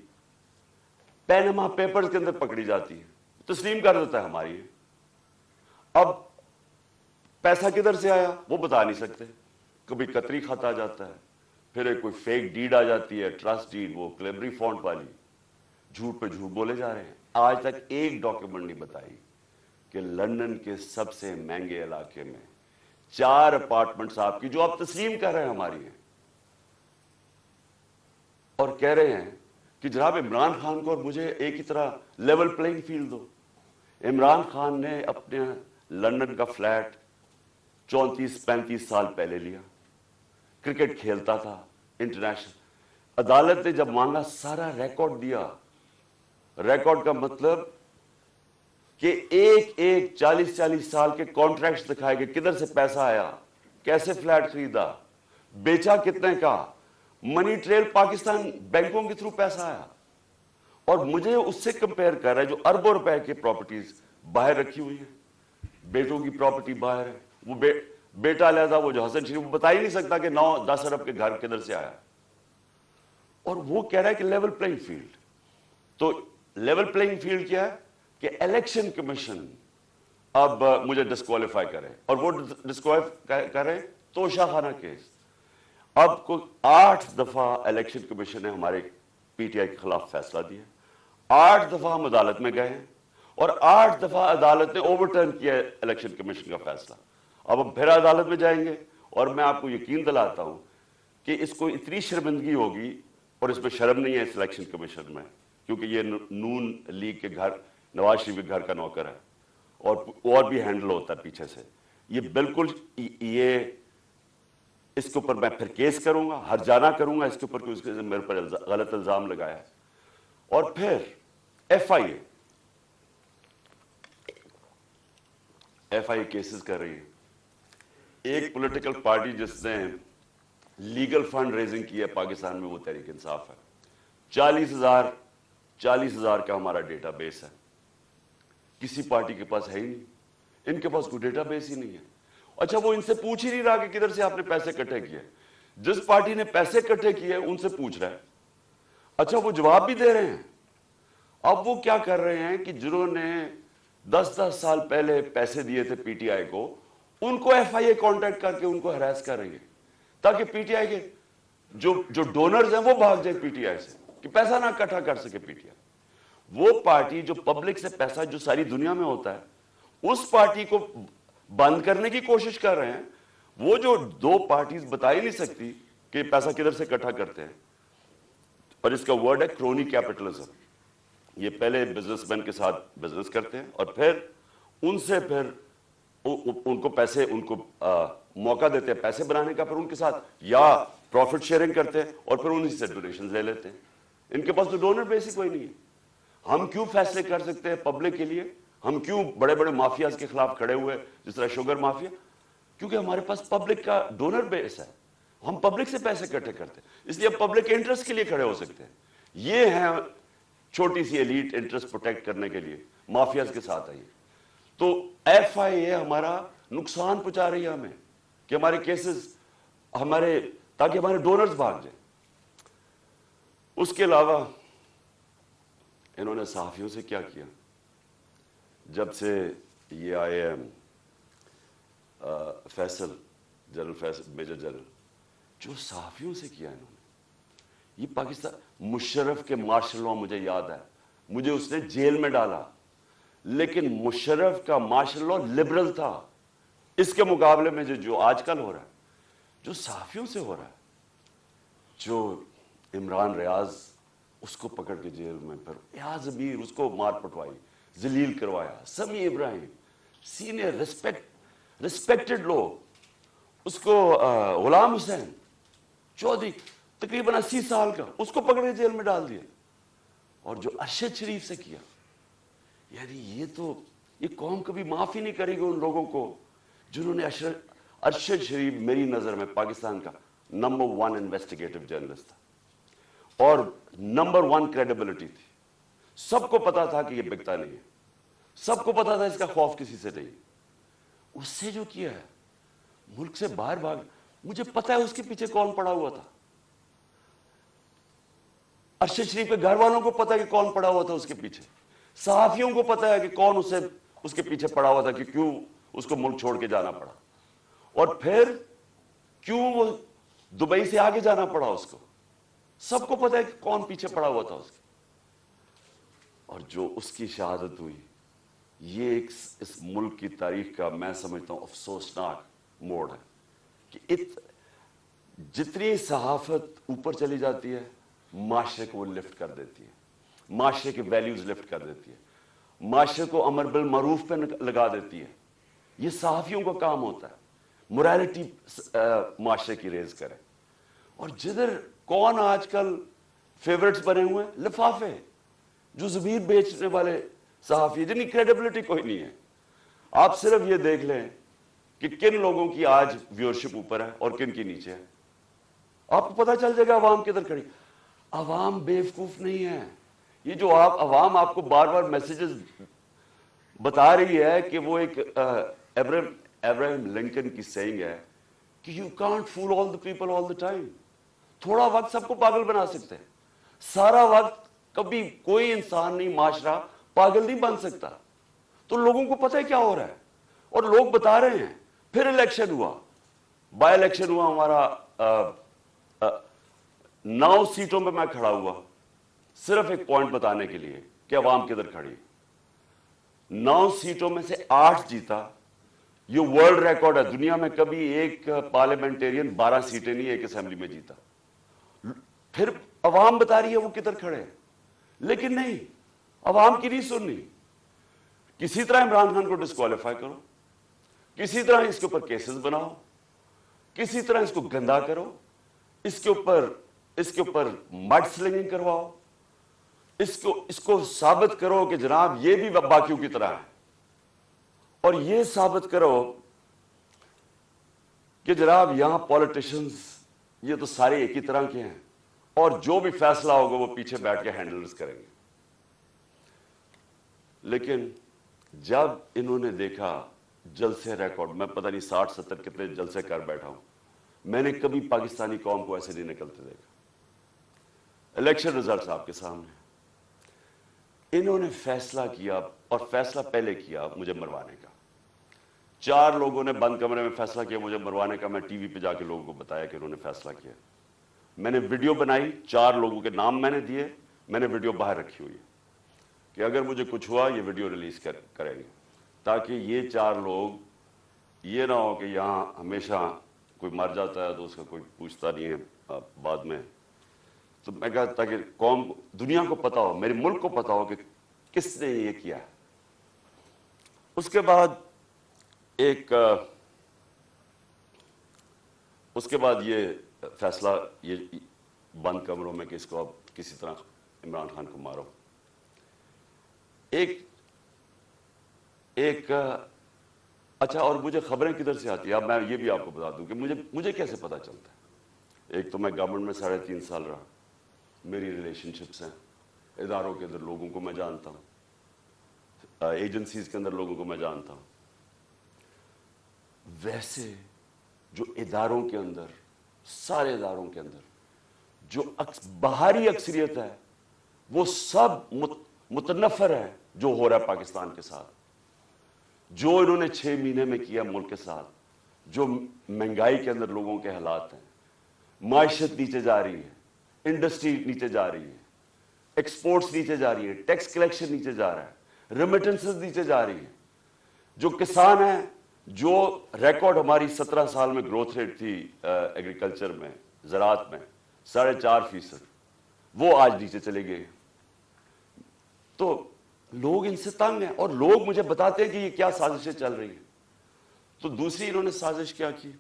पैनमा पेपर्स के अंदर पकड़ी जाती है, तस्लीम कर देता है हमारी। अब पैसा किधर से आया वो बता नहीं सकते, कभी कतरी खाता आ जाता है, फिर एक कोई फेक डीड आ जाती है, ट्रस्ट डीड, वो क्लेबरी फॉन्ट वाली, झूठ पे झूठ बोले जा रहे हैं। आज तक एक डॉक्यूमेंट नहीं बताई कि लंदन के सबसे महंगे इलाके में 4 अपार्टमेंट्स आपकी जो आप तस्लीम कर रहे हैं हमारी हैं, और कह रहे हैं कि जनाब इमरान खान को और मुझे एक ही तरह लेवल प्लेइंग फील्ड दो। इमरान खान ने अपने लंदन का फ्लैट 34-35 साल पहले लिया, क्रिकेट खेलता था इंटरनेशनल। अदालत ने जब मांगा सारा रिकॉर्ड दिया। रिकॉर्ड का मतलब कि एक 40-40 साल के कॉन्ट्रैक्ट्स दिखाए गए, किधर से पैसा आया, कैसे फ्लैट खरीदा, बेचा कितने का, मनी ट्रेल पाकिस्तान बैंकों के थ्रू पैसा आया। और मुझे उससे कंपेयर कर रहा है जो अरबों रुपए की प्रॉपर्टीज बाहर रखी हुई है, बेटों की प्रॉपर्टी बाहर है, वो बेटा अलहदा, वो जो हसन शरीफ बता ही नहीं सकता कि 9-10 अरब के घर किधर से आया, और वो कह रहा है कि लेवल प्लेइंग फील्ड। तो लेवल प्लेइंग फील्ड क्या है कि इलेक्शन कमीशन अब मुझे डिस्क्वालीफाई करे, और वो डिस्क्वालीफाई करे तोशाखाना केस। अब को 8 दफा इलेक्शन कमीशन ने हमारे पीटीआई के खिलाफ फैसला दिया, 8 दफा हम अदालत में गए हैं, और 8 दफा अदालत ने ओवरटर्न किया इलेक्शन कमीशन का फैसला। अब हम फिर अदालत में जाएंगे, और मैं आपको यकीन दिलाता हूं कि इसको इतनी शर्मिंदगी होगी, और इसमें शर्म नहीं है इस इलेक्शन कमीशन में, क्योंकि ये नून लीग के घर, नवाज शरीफ के घर का नौकर है, और भी हैंडल होता है पीछे से। ये बिल्कुल ये इसके ऊपर मैं फिर केस करूंगा, हरजाना करूंगा इसके ऊपर, क्योंकि मेरे पर गलत इल्जाम लगाया है। और फिर एफआईए केसेस कर रही है। एक पॉलिटिकल पार्टी जिसने लीगल फंड रेजिंग की है पाकिस्तान में, वो तहरीक इंसाफ है। 40,000 का हमारा डेटाबेस है, किसी पार्टी के पास है ही नहीं, इनके पास कोई डेटाबेस ही नहीं है। अच्छा, वो इनसे पूछ ही नहीं रहा कि किधर से आपने पैसे इकट्ठे किए। जिस पार्टी ने पैसे इकट्ठे किए उनसे पूछ रहा है। अच्छा, वो जवाब भी दे रहे हैं। अब वो क्या कर रहे हैं कि जिन्होंने 10-10 साल पहले पैसे दिए थे पीटीआई को, उनको एफआईए कांटेक्ट करके उनको हरास कर रही है, ताकि पीटीआई के जो डोनर्स हैं वो भाग जाए पीटीआई से, कि पैसा ना इकट्ठा कर सके पीटीआई। वो पार्टी जो पब्लिक से पैसा, जो सारी दुनिया में होता है, उस पार्टी को बंद करने की कोशिश कर रहे हैं। वो जो 2 पार्टीज बता ही नहीं सकती कि पैसा किधर से इकट्ठा करते हैं, और इसका वर्ड है क्रोनी कैपिटलिज्म। ये पहले बिजनेसमैन के साथ बिजनेस करते हैं, और फिर उनसे फिर उनको पैसे, उनको मौका देते हैं पैसे बनाने का, फिर उनके साथ या प्रॉफिट शेयरिंग करते हैं, और फिर उन्हीं से डोनेशन ले लेते हैं। इनके पास तो डोनर बेसिक कोई नहीं है। हम क्यों फैसले कर सकते हैं पब्लिक के लिए? हम क्यों बड़े बड़े माफियाज के खिलाफ खड़े हुए, जिस तरह शुगर माफिया? क्योंकि हमारे पास पब्लिक का डोनर बेस है, हम पब्लिक से पैसे इकट्ठे करते हैं, इसलिए पब्लिक इंटरेस्ट के लिए खड़े हो सकते हैं। ये है छोटी सी एलीट इंटरेस्ट प्रोटेक्ट करने के लिए माफियाज के साथ आई। तो एफआईए हमारा नुकसान पहुंचा रही है हमें, कि हमारे केसेस, ताकि हमारे डोनर्स भाग जाए। उसके अलावा इन्होंने सहाफ़ियों से क्या किया? जब से ये आए हैं Faisal, general Faisal, major general, जो सहाफ़ियों से किया इन्होंने, ये पाकिस्तान, मुशर्रफ के मार्शल लॉ मुझे याद है, मुझे उसने जेल में डाला, लेकिन मुशर्रफ का मार्शल लॉ लिबरल था। इसके मुकाबले में जो आजकल हो रहा है, जो सहाफ़ियों से हो रहा है, जो इमरान रियाज, उसको पकड़ के जेल में, फिर याज अमीर उसको मार पिटवाई, जलील करवाया, समी इब्राहिम सीनियर रिस्पेक्टेड लोग, उसको गुलाम हुसैन चौधरी तकरीबन 80 साल का, उसको पकड़ के जेल में डाल दिया। और जो अरशद शरीफ से किया, यानी ये कौम कभी माफ ही नहीं करेगी उन लोगों को जिन्होंने अरशद शरीफ मेरी नजर में पाकिस्तान का नंबर 1 इन्वेस्टिगेटिव जर्नलिस्ट था और नंबर 1 क्रेडिबिलिटी थी। सबको पता था कि ये बिकता नहीं है, सबको पता था इसका खौफ किसी से नहीं। उससे जो किया है, मुल्क से बाहर भाग, मुझे पता है उसके पीछे कौन पड़ा हुआ था। अरशद शरीफ के घर वालों को पता है कि कौन पड़ा हुआ था उसके पीछे, सहाफियों को पता है कि कौन उसके पीछे पड़ा हुआ था, कि क्यों उसको मुल्क छोड़ के जाना पड़ा, और फिर क्यों वो दुबई से आगे जाना पड़ा उसको। सबको पता है कि कौन पीछे पड़ा हुआ था उसके। और जो उसकी शहादत हुई, ये इस मुल्क की तारीख का मैं समझता हूं अफसोसनाक मोड़ है कि जितनी सहाफत ऊपर चली जाती है, माशरे को वो लिफ्ट कर देती है, माशरे के वैल्यूज लिफ्ट कर देती है, माशरे को अमर बिल मरूफ पे लगा देती है। ये सहाफियों का काम होता है, मोरालिटी माशरे की रेज करे। और जिधर कौन आजकल फेवरेट्स बने हुए हैं, लिफाफे, जो जमीर बेचने वाले सहाफी, जिनकी क्रेडिबिलिटी कोई नहीं है। आप सिर्फ ये देख लें कि किन लोगों की आज व्यूअरशिप ऊपर है और किन की नीचे है, आपको पता चल जाएगा अवाम किधर खड़ी। अवाम बेवकूफ नहीं है। ये जो अवाम आपको बार बार मैसेजेस बता रही है कि वो एक अब्राहम लिंकन की सेइंग है कि you can't fool all the people all the time. थोड़ा वक्त सबको पागल बना सकते हैं, सारा वक्त कभी कोई इंसान नहीं, माशरा पागल नहीं बन सकता। तो लोगों को पता है क्या हो रहा है और लोग बता रहे हैं। फिर इलेक्शन हुआ, बाय इलेक्शन हुआ हमारा, 9 सीटों पे मैं खड़ा हुआ, सिर्फ एक पॉइंट बताने के लिए कि अवाम किधर खड़ी है। 9 सीटों में से 8 जीता। ये वर्ल्ड रिकॉर्ड है, दुनिया में कभी एक पार्लियामेंटेरियन 12 सीटें नहीं एक असेंबली में जीता। फिर अवाम बता रही है वो किधर खड़े हैं, लेकिन नहीं, अवाम की नहीं सुननी। किसी तरह इमरान खान को डिस्क्वालीफाई करो, किसी तरह इसके ऊपर केसेस बनाओ, किसी तरह इसको गंदा करो, इसके ऊपर मड स्लिंगिंग करवाओ, इसको साबित करो कि जनाब ये भी बाकियों की तरह है, और ये साबित करो कि जनाब यहां पॉलिटिशियंस ये तो सारे एक ही तरह के हैं और जो भी फैसला होगा वो पीछे बैठ के हैंडल्स करेंगे। लेकिन जब इन्होंने देखा जलसे रिकॉर्ड, मैं पता नहीं 60-70 कितने जलसे कर बैठा हूं, मैंने कभी पाकिस्तानी कौम को ऐसे नहीं निकलते देखा। इलेक्शन रिजल्ट्स आपके सामने, इन्होंने फैसला किया, और फैसला पहले किया मुझे मरवाने का। 4 लोगों ने बंद कमरे में फैसला किया मुझे मरवाने का। मैं टीवी पे जाके लोगों को बताया कि उन्होंने फैसला किया। मैंने वीडियो बनाई, 4 लोगों के नाम मैंने दिए, मैंने वीडियो बाहर रखी हुई है कि अगर मुझे कुछ हुआ ये वीडियो रिलीज करेंगे, ताकि ये 4 लोग, ये ना हो कि यहाँ हमेशा कोई मर जाता है तो उसका कोई पूछता नहीं है बाद में। तो मैं कहा ताकि कौम, दुनिया को पता हो, मेरे मुल्क को पता हो कि किसने ये किया है। उसके बाद ये फैसला, ये बंद कमरों में कि इसको अब किसी तरह इमरान खान को मारो। अच्छा, और मुझे खबरें किधर से आती है, अब मैं ये भी आपको बता दूं कि मुझे कैसे पता चलता है। एक तो मैं गवर्नमेंट में 3.5 साल रहा, मेरी रिलेशनशिप्स हैं, इदारों के अंदर लोगों को मैं जानता हूं, एजेंसीज के अंदर लोगों को मैं जानता हूं। वैसे जो इदारों के अंदर, सारे इदारों के अंदर جو باہری اکثریت ہے وہ سب متنفر ہے جو ہو رہا ہے پاکستان کے ساتھ، جو انہوں نے 6 مہینے میں کیا ملک کے ساتھ، جو مہنگائی کے اندر لوگوں کے حالات ہیں، معیشت نیچے جا رہی ہے، انڈسٹری نیچے جا رہی ہے، ایکسپورٹس نیچے جا رہی ہے، ٹیکس کلیکشن نیچے جا رہا ہے، ریمیٹنسز نیچے جا رہی ہیں، جو کسان ہیں، جو ریکارڈ ہماری 17 سال میں گروتھ ریٹ تھی ایگریکلچر میں، زراعت میں 4.5%، وہ آج نیچے چلے گئے۔ تو لوگ ان سے تنگ ہیں، اور لوگ مجھے بتاتے ہیں کہ یہ کیا سازشیں چل رہی ہیں۔ تو دوسری انہوں نے سازش کیا کی،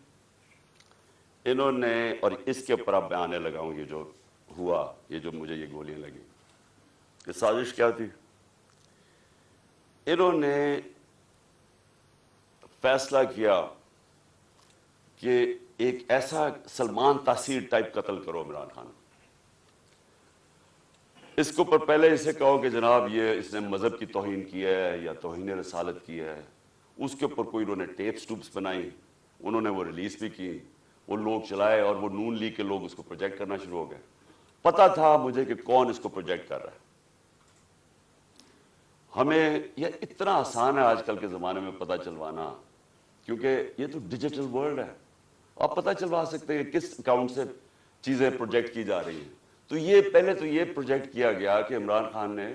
انہوں نے، اور اس کے اوپر اب میں آنے لگا ہوں، یہ جو ہوا، یہ جو مجھے یہ گولیاں لگی، یہ سازش کیا تھی؟ انہوں نے فیصلہ کیا کہ ایک ایسا سلمان تاثیر ٹائپ قتل کرو عمران خان۔ اس کے اوپر پہلے اسے کہو کہ جناب یہ اس نے مذہب کی توہین کی ہے یا توہین رسالت کی ہے، اس کے اوپر کوئی انہوں نے ٹیپس ٹوپس بنائی، انہوں نے وہ ریلیز بھی کی، وہ لوگ چلائے، اور وہ نون لیگ کے لوگ اس کو پروجیکٹ کرنا شروع ہو گئے۔ پتا تھا مجھے کہ کون اس کو پروجیکٹ کر رہا ہے۔ ہمیں یہ اتنا آسان ہے آج کل کے زمانے میں پتہ چلوانا، کیونکہ یہ تو ڈیجیٹل ورلڈ ہے، آپ پتہ چلوا سکتے ہیں کس اکاؤنٹ سے چیزیں پروجیکٹ کی جا رہی ہیں۔ تو یہ پہلے تو یہ پروجیکٹ کیا گیا کہ عمران خان نے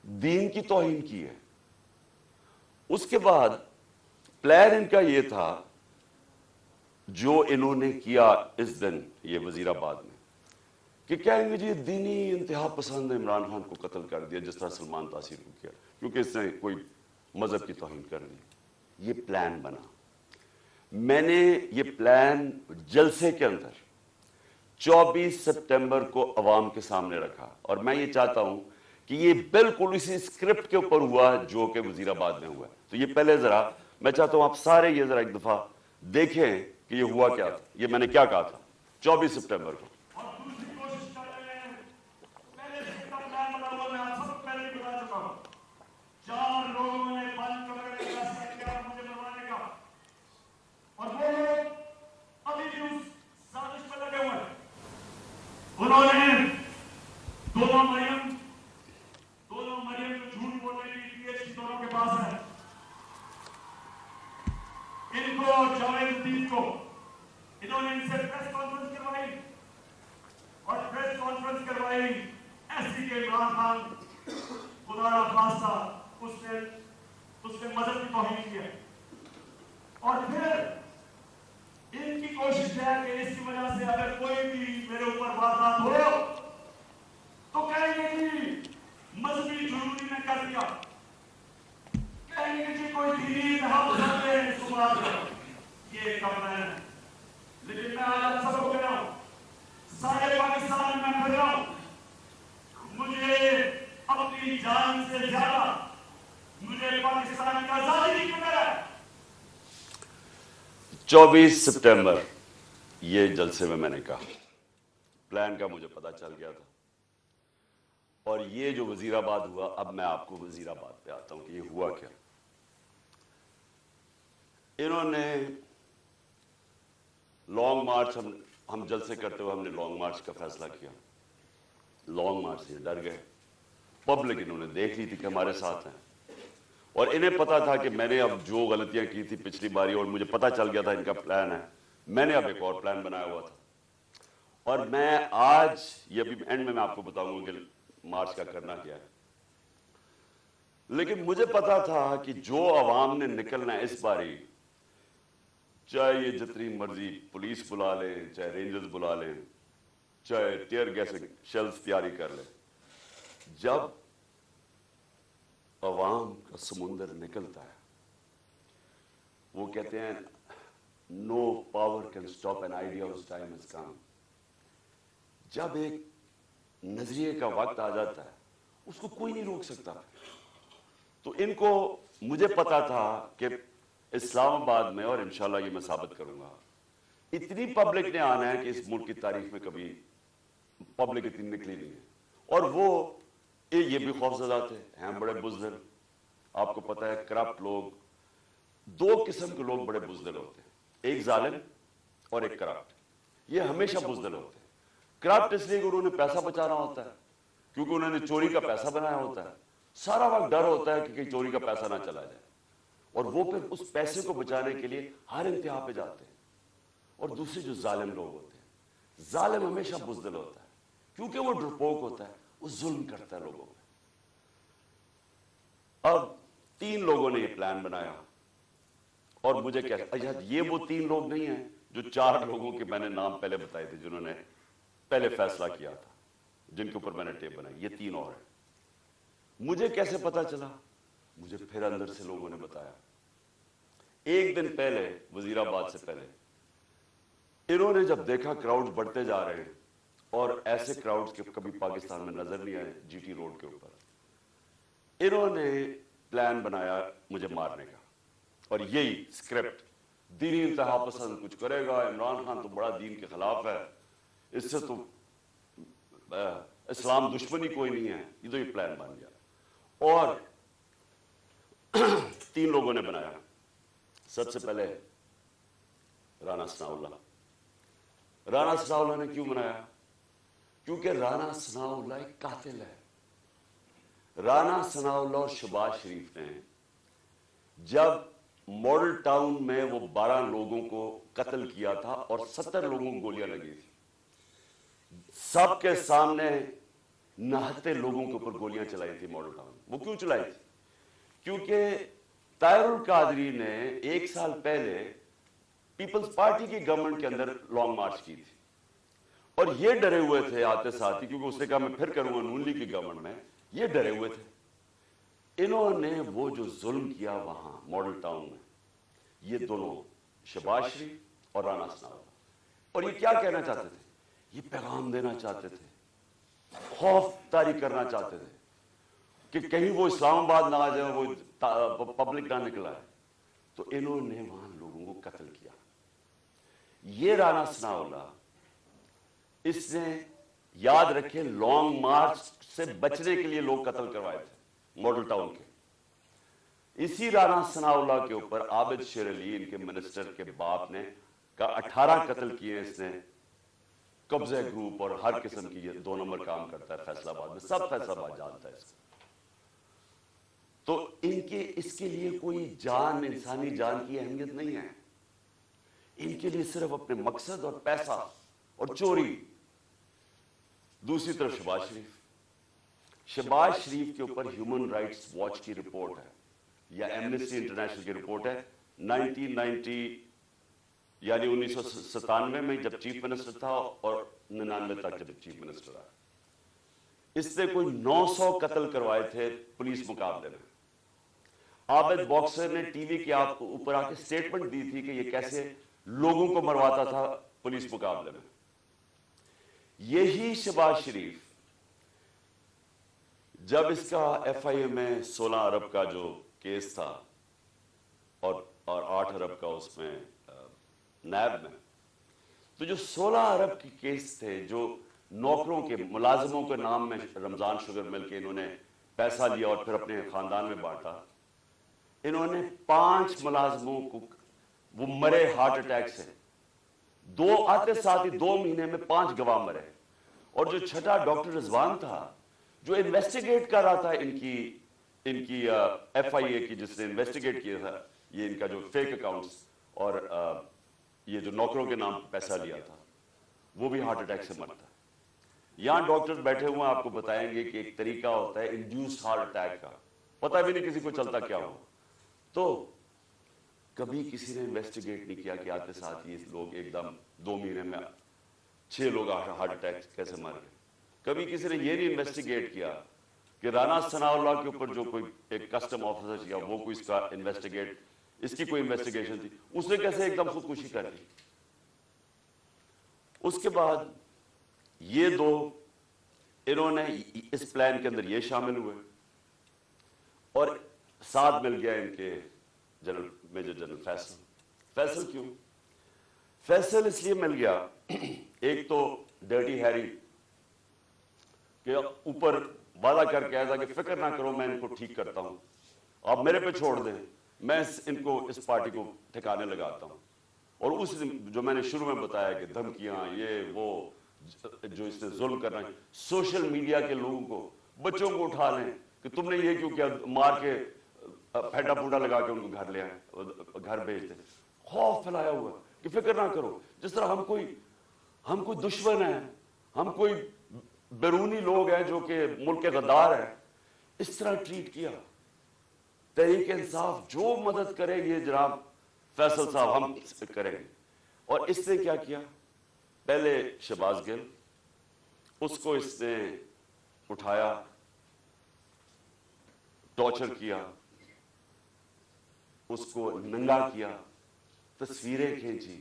دین کی توہین کی ہے۔ اس کے بعد پلان ان کا یہ تھا، جو انہوں نے کیا اس دن یہ وزیر آباد میں، کہ کہیں گے جی دینی انتہا پسند عمران خان کو قتل کر دیا جس طرح سلمان تاثیر کو کیا، کیونکہ اس نے کوئی مذہب کی توہین کر دی۔ یہ پلان بنا۔ میں نے یہ پلان جلسے کے اندر 24 سپٹمبر کو عوام کے سامنے رکھا، اور میں یہ چاہتا ہوں کہ یہ بالکل اسی اسکرپٹ کے اوپر ہوا جو کہ وزیر آباد میں ہوا ہے۔ تو یہ پہلے ذرا میں چاہتا ہوں آپ سارے یہ ذرا ایک دفعہ دیکھیں کہ یہ ہوا کیا تھا، یہ میں نے کیا کہا تھا 24 سپٹمبر کو۔ انہوں نے دونوں مریم جو جھوٹ بولنے کی PhD دونوں کے پاس ہے، ان کو جاوید الدین کو انہوں نے ان سے پریس کانفرنس کروائی، اور پریس کانفرنس کروائی ایسی کہ عمران خان خدا را خواستہ اس نے مذہب کی توہین کی ہے، اور پھر ان کی کوشش ہے کہ اس کی وجہ سے اگر کوئی بھی میرے اوپر واردات ہو تو کہیں گے جی مذہبی جرمنی نے کر دیا، کہیں گے جی کوئی دینی تحفظ نے اس کو مار دیا۔ یہ ایک کام ہے، لیکن میں آج آپ سب کو کہہ رہا ہوں، سارے پاکستان میں پھر رہا ہوں، مجھے اپنی جان سے زیادہ مجھے پاکستان کی آزادی کی فکر ہے۔ 24 سپٹمبر یہ جلسے میں نے کہا، پلان کا مجھے پتا چل گیا تھا، اور یہ جو وزیر آباد ہوا، اب میں آپ کو وزیر آباد پہ آتا ہوں کہ یہ ہوا کیا۔ انہوں نے لانگ مارچ، ہم جلسے کرتے ہوئے ہم نے لانگ مارچ کا فیصلہ کیا۔ لانگ مارچ سے ڈر گئے، پبلک انہوں نے دیکھ لی تھی کہ ہمارے ساتھ ہیں، اور انہیں پتا تھا کہ میں نے اب جو غلطیاں کی تھی پچھلی باری، اور مجھے پتا چل گیا تھا ان کا پلان ہے، میں نے اب ایک اور پلان بنایا ہوا تھا، اور میں آج یہ بھی اینڈ میں آپ کو بتاؤں گا کہ مارچ کا کرنا کیا ہے۔ لیکن مجھے پتا تھا کہ جو عوام نے نکلنا ہے اس باری، چاہے یہ جتنی مرضی پولیس بلا لیں، چاہے رینجرز بلا لیں، چاہے ٹیئر گیس شیلز تیاری کر لیں، جب عوام کا سمندر نکلتا ہے، وہ کہتے ہیں no power can stop an idea whose time is come. جب ایک نظریے کا وقت آ جاتا ہے اس کو کوئی نہیں روک سکتا۔ تو ان کو، مجھے پتا تھا کہ اسلام آباد میں، اور انشاءاللہ یہ میں ثابت کروں گا، اتنی پبلک نے آنا ہے کہ اس ملک کی تاریخ میں کبھی پبلک اتنی نکلی نہیں ہے، اور وہ یہ بھی خوفزدہ تھے، ہیں بڑے بزدل، آپ کو پتا ہے کرپٹ لوگ، دو قسم کے لوگ بڑے بزدل ہوتے ہیں، ایک ظالم اور ایک کرپٹ، یہ ہمیشہ بزدل ہوتے ہیں۔ करप्ट इसलिए कि उन्होंने पैसा बचाना होता है, क्योंकि उन्होंने चोरी का पैसा बनाया होता है। सारा वक्त डर होता है कि कहीं चोरी का पैसा ना चला जाए, और वो फिर उस पैसे को बचाने के लिए हर इंतहा पे जाते हैं। और दूसरे जो जालिम लोग होते हैं, जालिम हमेशा बुज़दिल होता है, क्योंकि वो डरपोक होता है, वो जुल्म करता है लोगों पे। अब 3 लोगों ने ये प्लान बनाया, और मुझे क्या, अच्छा ये वो 3 लोग नहीं हैं जो 4 लोगों के मैंने नाम पहले बताए थे, जिन्होंने पहले फैसला किया था, जिनके ऊपर मैंने टेप बनाई। ये 3 और हैं। मुझे कैसे पता चला? मुझे फिर अंदर से लोगों ने बताया। एक दिन पहले, वजीराबाद से पहले, इन्होंने जब देखा क्राउड्स बढ़ते जा रहे हैं, और ऐसे क्राउड्स के कभी पाकिस्तान में नजर नहीं आए जीटी रोड के ऊपर, इन्होंने प्लान बनाया मुझे मारने का। और यही स्क्रिप्ट, दीनी इंतहा पसंद कुछ करेगा, इमरान खान तो बड़ा दीन के खिलाफ है, इससे तो इस्लाम दुश्मनी कोई नहीं है, ये तो ये प्लान बन गया। और 3 लोगों ने बनाया। सबसे पहले राना सनाउल्लाह। राना सनाउल्लाह ने क्यों बनाया? क्योंकि राना सनाउल्लाह एक कातिल है। राना सनाउल्लाह और शहबाज शरीफ ने जब मॉडल टाउन में वो 12 लोगों को कत्ल किया था और 70 लोगों को गोलियां लगी थी, सबके सामने नहाते लोगों के ऊपर गोलियां चलाई थी मॉडल टाउन। वो क्यों चलाई थी? क्योंकि ताहिरुल कादरी ने 1 साल पहले पीपल्स पार्टी की गवर्नमेंट के अंदर लॉन्ग मार्च की थी, और ये डरे हुए थे आते साथ ही, क्योंकि उसने कहा मैं फिर करूंगा नून लीग की गवर्नमेंट में, ये डरे हुए थे। इन्होंने वो जो जुल्म किया वहां मॉडल टाउन में, ये दोनों शहबाज शरीफ और राना सनाउल्लाह, और ये क्या कहना चाहते थे? ये पैगाम देना चाहते थे, खौफ तारी करना चाहते थे कि कहीं वो इस्लामाबाद ना आ जाए, वो पब्लिक ना निकला है। तो इन्होंने वहां लोगों को कत्ल किया। ये राना सनाउल्लाह, इसने याद रखे लॉन्ग मार्च से बचने के लिए लोग कत्ल करवाए थे मॉडल टाउन के। इसी राना सनाउल्लाह के ऊपर आबिद शेर अली, इनके मिनिस्टर के बाप ने, का 18 कत्ल किए इसने। कब्जे ग्रुप और हर किस्म की, ये 2 नंबर काम करता है फैसलाबाद में, सब फैसलाबाद जानता है इसको। तो इनके इसके लिए कोई जान, इंसानी जान की अहमियत नहीं है। इनके लिए सिर्फ अपने मकसद और पैसा और चोरी। दूसरी तरफ शहबाज शरीफ, शहबाज शरीफ के ऊपर ह्यूमन राइट्स वॉच की रिपोर्ट है, या एमनेस्टी इंटरनेशनल की रिपोर्ट है, 1990 यानी 1997 में जब चीफ मिनिस्टर था, और 99 तक जब चीफ मिनिस्टर रहा, इससे कोई 900 कत्ल करवाए थे पुलिस मुकाबले में। आबिद बॉक्सर ने टीवी के ऊपर आके स्टेटमेंट दी थी कि ये कैसे लोगों को मरवाता था पुलिस मुकाबले में। यही शहबाज शरीफ, जब इसका एफआईए में 16 अरब का जो केस था और 8 अरब का उसमें नैब में, तो जो 16 अरब के केस थे, जो नौकरों के, मुलाजिमों के नाम में रमजान शुगर मिल के इन्होंने पैसा लिया और फिर अपने खानदान में बांटा। इन्होंने 5 मुलाजिमों को, वो मरे हार्ट अटैक से, 2 आते साथ ही 2 महीने में 5 गवाह मरे। और जो छठा डॉक्टर रिजवान था, जो इन्वेस्टिगेट कर रहा था इनकी एफआईए की, जिसने इन्वेस्टिगेट किया था ये इनका जो फेक अकाउंट्स और ये जो नौकरों के नाम पैसा लिया था, वो भी हार्ट अटैक से मरता है। यहां डॉक्टर्स बैठे हुए आपको बताएंगे कि एक तरीका होता है इंड्यूस्ड हार्ट अटैक का, पता भी नहीं किसी को चलता क्या हो। तो कभी किसी ने इन्वेस्टिगेट नहीं किया कि आते साथ ये लोग एकदम 2 महीने में 6 लोग हार्ट अटैक कैसे मर गए। कभी किसी ने ये नहीं इन्वेस्टिगेट किया कि राना सनाउल्लाह के ऊपर जो कोई एक कस्टम ऑफिसर या वो कोई इसका इन्वेस्टिगेट, इसकी कोई इन्वेस्टिगेशन थी, उसने कैसे एकदम खुदकुशी कर ली। उसके बाद ये 2 इन्होंने इस प्लान के अंदर ये शामिल हुए, और साथ मिल गया इनके general, major general Faisal. Faisal क्यों? फैसल इसलिए मिल गया, एक तो डर्टी हैरी के ऊपर वादा करके आया था कि फिक्र ना करो, मैं इनको ठीक करता हूं, आप मेरे पे छोड़ दें, मैं इनको इस पार्टी को ठिकाने लगाता हूं। और उस दिन जो मैंने शुरू में बताया कि धमकियां, ये वो, जो इसने जुल्म करना है, सोशल मीडिया के लोगों को, बच्चों को उठा लें कि तुमने ये क्यों किया, मार के फेंटा फूटा लगा के उनको घर ले आए, घर भेज दे। खौफ फैलाया हुआ कि फिक्र ना करो, जिस तरह हम कोई दुश्मन है, हम कोई बैरूनी लोग हैं जो कि मुल्क के गद्दार हैं, इस तरह ट्रीट किया। तहरीक इंसाफ जो मदद करेगी जनाब फैसल साहब हम करेंगे। और इसने क्या किया, पहले शहबाज गिल, उसको इसने उठाया, टॉर्चर किया, उसको नंगा किया, तस्वीरें खींची,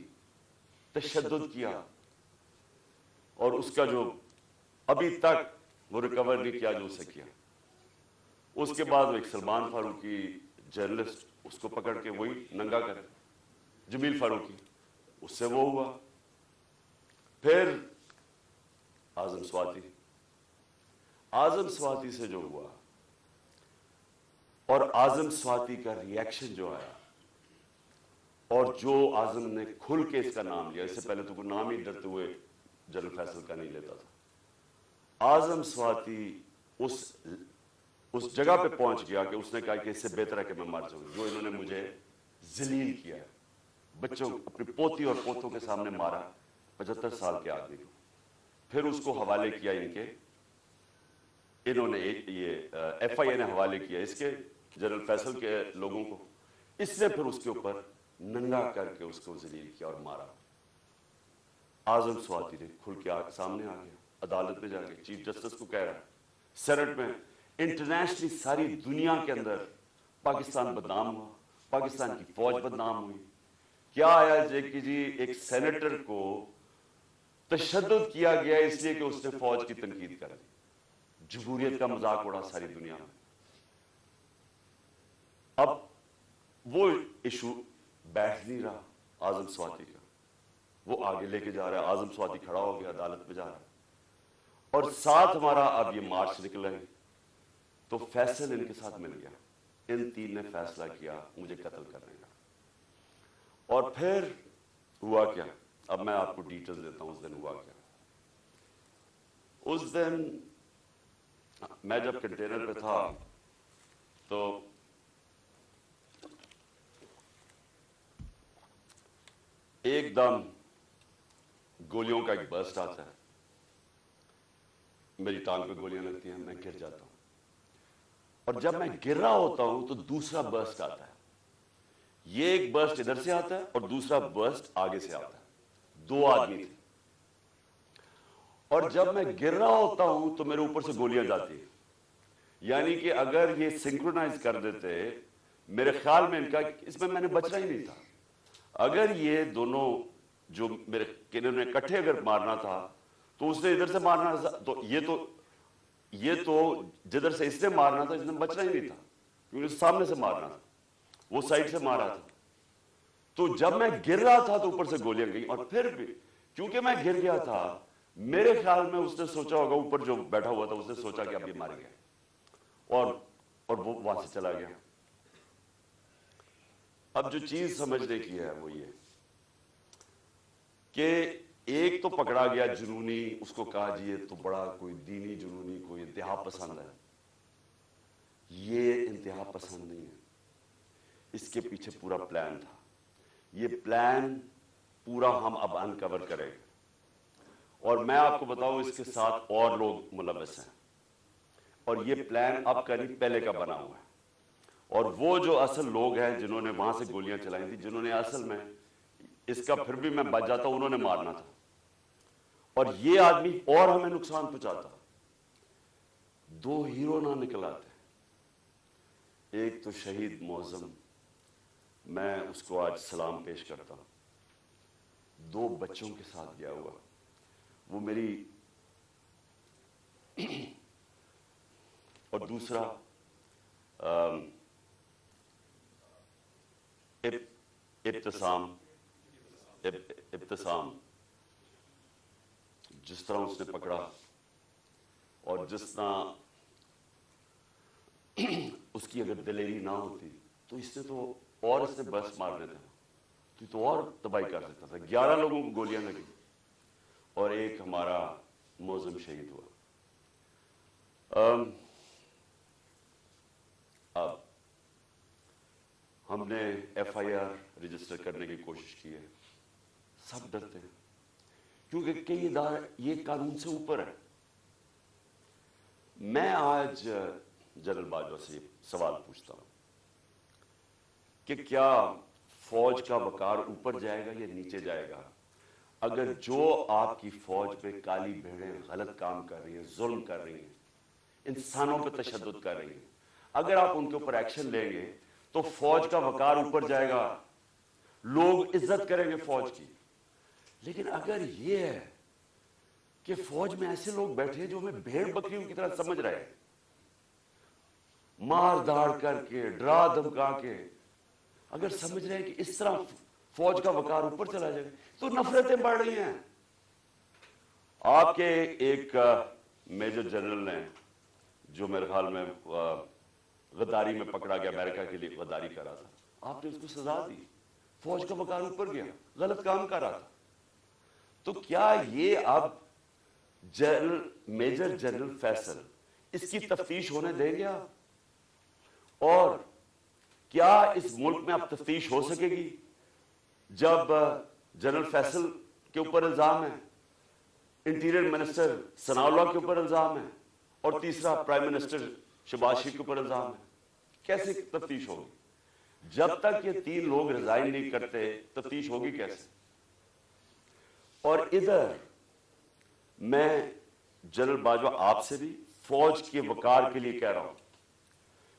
तशद्दुद किया, और उसका जो अभी तक वो रिकवर नहीं किया जो उसे किया। उसके बाद वो एक सलमान फारूकी जर्नलिस्ट, उसको पकड़ के वही नंगा कर, जमील फारूकी, उससे वो हुआ। फिर आजम स्वाति से जो हुआ, और आजम स्वाति का रिएक्शन जो आया, और जो आजम ने खुल के इसका नाम लिया, इससे पहले तो कोई नाम ही डरते हुए जनरल फैसल का नहीं लेता था। आजम स्वाति उस जगह पे पहुंच गया कि उसने कहा कि इससे बेहतर है कि मैं मर जाऊं, जो इन्होंने मुझे जलील किया, बच्चों अपनी पोती और पोतों के सामने मारा, 75 साल के आदमी को। फिर उसको हवाले किया इन्होंने ये FIA ने हवाले किया इसके जनरल फैसल के लोगों को। इसने फिर उसके ऊपर नंगा करके उसको जलील किया और मारा। आजम स्वाति ने खुल के सामने आ गया, अदालत में जाके चीफ जस्टिस को कह रहा है, सेनेट में, इंटरनेशनली सारी दुनिया के अंदर पाकिस्तान बदनाम हुआ, पाकिस्तान की फौज बदनाम हुई। क्या आया कि जी एक सेनेटर को तशद्दुद किया गया इसलिए कि उसने फौज की तनकीद कर दी, जमहूरियत का मजाक उड़ा सारी दुनिया में। अब वो इशू बैठ नहीं रहा आजम स्वाति का, वो आगे लेके जा रहा है। आजम स्वाति खड़ा हो गया, अदालत में जा रहा है, और साथ हमारा अब ये मार्च निकला है, तो फैसल इनके साथ मिल गया। इन तीन ने फैसला किया मुझे कत्ल करने का। और फिर हुआ क्या, अब मैं आपको डिटेल्स देता हूं उस दिन हुआ क्या। उस दिन मैं जब कंटेनर पे था तो एकदम गोलियों का एक बर्स्ट आता है, मेरी टांग पे गोलियां लगती हैं, मैं गिर जाता हूं, और जब मैं गिर रहा होता हूं तो दूसरा बर्स्ट आता है। ये एक बर्स्ट इधर से आता है और दूसरा बर्स्ट आगे से आता है, 2 आदमी थे। और जब मैं गिर रहा होता हूं तो मेरे ऊपर से गोलियां जाती हैं, यानी कि अगर ये सिंक्रोनाइज कर देते, मेरे ख्याल में इनका इसमें मैंने बचना ही नहीं था। अगर ये दोनों जो मेरे किन्होंने इकट्ठे अगर मारना था तो उसने इधर से मारना था, तो ये तो जिधर से इसने मारना था इसने बचना ही नहीं था, क्योंकि सामने से मारना था, वो साइड से मारा था। तो जब मैं गिर रहा था तो ऊपर से गोलियां गई, और फिर भी क्योंकि मैं गिर गया था, मेरे ख्याल में उसने सोचा होगा, ऊपर जो बैठा हुआ था उसने सोचा कि अब ये मार गया, और वो वहां से चला गया। अब जो चीज समझने की है वो ये कि एक तो पकड़ा गया जुनूनी, उसको कहा जी ये तो बड़ा कोई दीनी जुनूनी, कोई इंतहा पसंद है। ये इंतहा पसंद नहीं है, इसके पीछे पूरा प्लान था। ये प्लान पूरा हम अब अनकवर करेंगे, और मैं आपको बताऊं इसके साथ और लोग मुलव्वस हैं, और ये प्लान अब का नहीं पहले का बना हुआ है। और वो जो असल लोग हैं जिन्होंने वहां से गोलियां चलाई थी, जिन्होंने असल में इसका फिर भी मैं बच जाता, उन्होंने मारना था, और ये आदमी और हमें नुकसान पहुंचाता। 2 हीरो ना निकल आते, एक तो शहीद मोअज़्ज़म, मैं उसको आज सलाम पेश करता हूं, 2 बच्चों के साथ गया हुआ, वो मेरी और दूसरा इब्तिसाम, जिस तरह उसने पकड़ा और जिस तरह उसकी अगर दिलेरी ना होती तो इसने तो और इसने बस मार देता, तो और तबाही कर सकता था। 11 लोगों को गोलियां लगी, और एक हमारा मौजूम शहीद हुआ। अब हमने FIR रजिस्टर करने की कोशिश की है, सब डरते हैं क्योंकि कई इदारे ये कानून से ऊपर है। मैं आज जनरल बाजवा से सवाल पूछता हूं कि क्या फौज का वकार ऊपर जाएगा या नीचे जाएगा अगर जो आपकी फौज पे काली भेड़ें गलत काम कर रही हैं, जुल्म कर रही हैं, इंसानों पे तशद्दुद कर रही हैं, अगर आप उनके ऊपर एक्शन लेंगे तो फौज का वकार ऊपर जाएगा, लोग इज्जत करेंगे फौज की। लेकिन अगर ये है कि फौज में ऐसे लोग बैठे जो हमें भेड़ बकरियों की तरह समझ रहे हैं, मार धाड़ करके डरा धमका के अगर समझ रहे हैं कि इस तरह फौज का वकार ऊपर चला जाएगा, तो नफरतें बढ़ रही हैं। आपके एक मेजर जनरल ने, जो मेरे ख्याल में गद्दारी में पकड़ा गया, अमेरिका के लिए गद्दारी कर रहा था, आपने उसको सजा दी, फौज का वकार ऊपर गया, गलत काम कर रहा था। तो क्या ये अब मेजर जनरल फैसल इसकी तफ्तीश होने देंगे आप? और क्या इस मुल्क में अब तफ्तीश हो सकेगी जब जनरल फैसल के ऊपर इल्जाम है, इंटीरियर मिनिस्टर सनाउल्लाह के ऊपर इल्जाम है, और तीसरा प्राइम मिनिस्टर शहबाज शरीफ के ऊपर इल्जाम है? कैसे तफ्तीश होगी? जब तक ये 3 लोग रिजाइन नहीं करते, तफ्तीश होगी कैसे? और इधर मैं जनरल बाजवा आपसे भी फौज के वकार के लिए कह रहा हूं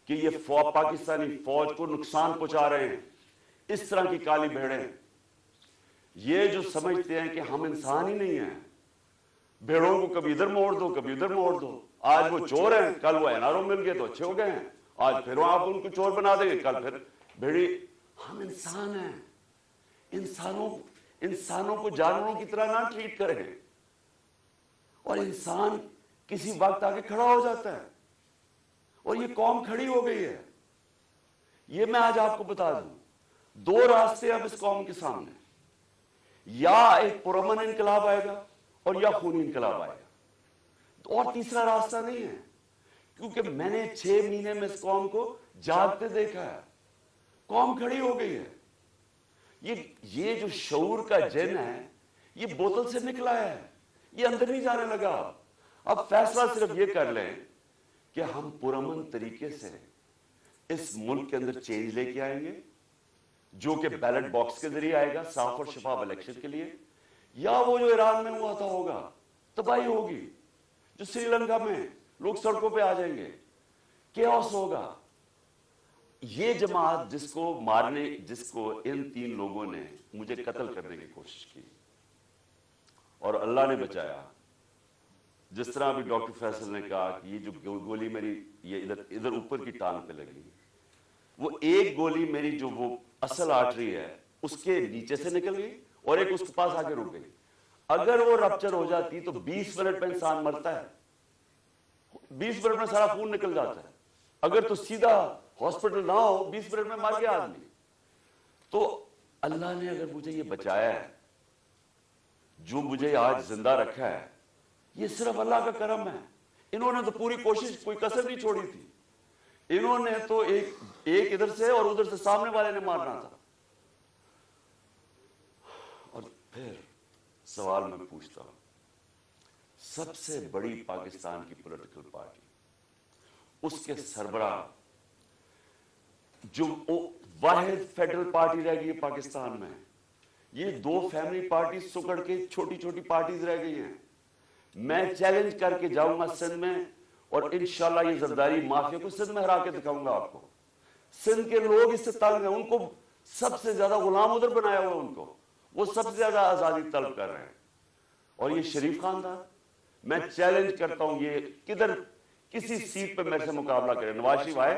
कि ये पाकिस्तानी फौज को नुकसान पहुंचा रहे हैं इस तरह की काली भेड़ें, ये जो समझते हैं कि हम इंसान ही नहीं हैं, भेड़ों को कभी इधर मोड़ दो कभी उधर मोड़ दो, आज वो चोर हैं, कल वो NRO मिल गए तो अच्छे हो गए हैं, आज फिर आप उनको चोर बना देंगे, कल फिर भेड़ी। हम इंसान हैं, इंसानों को जानवरों की तरह ना ट्रीट करें। और इंसान किसी वक्त आके खड़ा हो जाता है, और ये कौम खड़ी हो गई है। ये मैं आज आपको बता दूं, 2 रास्ते अब इस कौम के सामने, या एक पुरअमन इनकलाब आएगा और या खूनी इनकलाब आएगा, और तीसरा रास्ता नहीं है। क्योंकि मैंने 6 महीने में इस कौम को जागते देखा है, कौम खड़ी हो गई है। ये जो शऊर का जिन है, ये बोतल से निकला है, ये अंदर नहीं जाने लगा। अब फैसला सिर्फ ये कर लें कि हम पुरअमन तरीके से इस मुल्क के अंदर चेंज लेके आएंगे, जो कि बैलेट बॉक्स के जरिए आएगा, साफ और शफाफ इलेक्शन के लिए, या वो जो ईरान में हुआ था होगा, तबाही होगी, जो श्रीलंका में लोग सड़कों पे आ जाएंगे, केओस होगा। ये जमात जिसको इन 3 लोगों ने मुझे कत्ल करने की कोशिश की और अल्लाह ने बचाया, जिस तरह अभी डॉक्टर फैसल ने कहा कि ये जो गोली मेरी ये इधर ऊपर की टांग पे लगी, वो एक गोली मेरी जो वो असल आर्टरी है उसके नीचे से निकल गई और एक उसके पास आके रुक गई। अगर वो रप्चर हो जाती तो 20 मिनट में इंसान मरता है, 20 मिनट में सारा खून निकल जाता है। अगर तो सीधा हॉस्पिटल ना हो, 20 मिनट में मर गया आदमी। तो अल्लाह ने अगर मुझे ये बचाया है, जो मुझे आज जिंदा रखा है, ये सिर्फ अल्लाह का करम है। इन्होंने तो पूरी कोशिश, कोई कसर नहीं छोड़ी थी। इन्होंने तो एक इधर से और उधर से सामने वाले ने मारना था। और फिर सवाल मैं पूछता हूं, सबसे बड़ी पाकिस्तान की पॉलिटिकल पार्टी, उसके सरबराह, जो वाहिद फेडरल पार्टी रह गई है पाकिस्तान में, ये 2 फैमिली पार्टी सुकड़ के छोटी छोटी पार्टीज रह गई हैं। मैं चैलेंज करके जाऊंगा सिंध में, और इंशाल्लाह ये जरदारी माफिया को सिंध में हरा के दिखाऊंगा आपको। सिंध के लोग इससे तंग हैं, उनको सबसे ज्यादा गुलाम उधर बनाया हुआ, उनको वो सबसे ज्यादा आजादी तलब कर रहे हैं। और ये शरीफ खानदान, मैं चैलेंज करता हूं, ये किसी सीट पे मेरे से मुकाबला करे। नवाज शरीफ आए,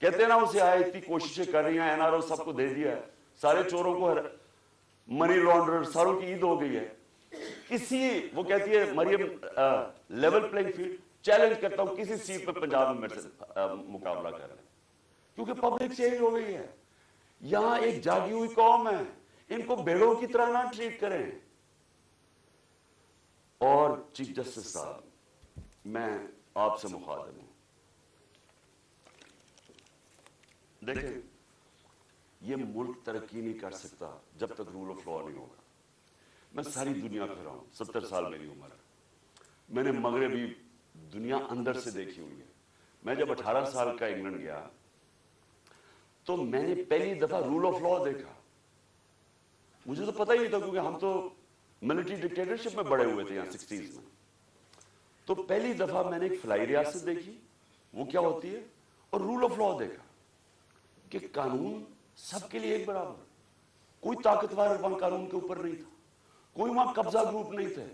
कहते हैं ना उसे आए, इतनी कोशिशें कर रही हैं, NRO सबको दे दिया है, सारे चोरों को, मनी लॉन्ड्रर सारों की ईद हो गई है। वो कहती है Maryam level playing field, challenge करता हूं किसी सीट पे पंजाब में मेरे से मुकाबला कर रहे हैं, क्योंकि पब्लिक चेंज हो गई है। यहां एक जागी हुई कौम है, इनको भेड़ों की तरह ना ट्रीट करें। اور چیف جسٹس صاحب، میں آپ سے مخاطب ہوں. دیکھیں، یہ ملک ترقی نہیں کر سکتا جب تک رول آف لا نہیں ہوگا. میں ساری دنیا پھرا ہوں، 70 سال میری عمر ہے. میں نے مغربی دنیا اندر سے دیکھی ہوئی ہے. میں جب 18 سال کا انگلینڈ گیا تو میں نے پہلی دفعہ رول آف لا دیکھا. مجھے تو پتہ ہی نہیں تھا، کیونکہ ہم تو ملٹری ڈکٹیٹرشپ میں بڑے ہوئے تھے یہاں 60s میں. تو پہلی دفعہ میں نے ایک فلائی ریاست دیکھی، وہ کیا ہوتی ہے، اور رول آف لا دیکھا کہ قانون سب کے لیے ایک برابر. کوئی طاقتور وہاں قانون کے اوپر نہیں تھا، کوئی وہاں قبضہ گروپ نہیں تھے.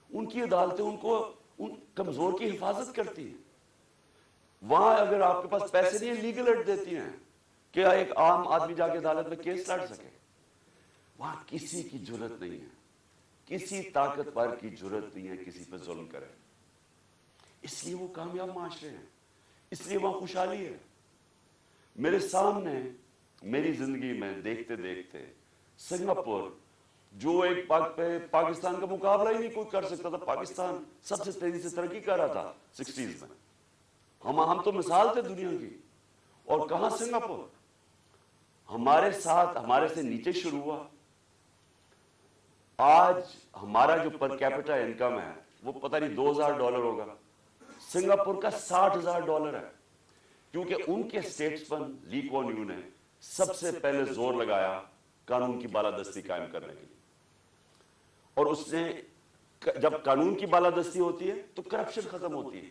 ان کی عدالتیں ان کو ان کمزور کی حفاظت کرتی ہیں. وہاں اگر آپ کے پاس پیسے نہیں ہیں، لیگل ایڈ دیتی ہیں کہ ایک عام آدمی جا کے عدالت میں کیس لڑ سکے. وہاں کسی کی جرت نہیں ہے، کسی طاقتور کی جرت نہیں ہے کسی پہ ظلم کرے. اس لیے وہ کامیاب معاشرے ہیں، اس لیے وہاں خوشحالی ہے. میرے سامنے میری زندگی میں دیکھتے دیکھتے سنگاپور، جو ایک پاکستان کا مقابلہ ہی نہیں کوئی کر سکتا تھا. پاکستان سب سے تیزی سے ترقی کر رہا تھا 60s میں. ہم تو مثال تھے دنیا کی. اور کہاں سنگاپور ہمارے ساتھ، ہمارے سے نیچے شروع ہوا. آج ہمارا جو پر کیپٹا انکم ہے وہ پتہ نہیں $2000 ہوگا. سنگاپور کا $60,000 ہے. کیونکہ ان کے اسٹیٹسمن لی کوان یو نے سب سے پہلے زور لگایا قانون کی بالادستی قائم کرنے کے لیے. اور اس نے، جب قانون کی بالادستی ہوتی ہے تو کرپشن ختم ہوتی ہے.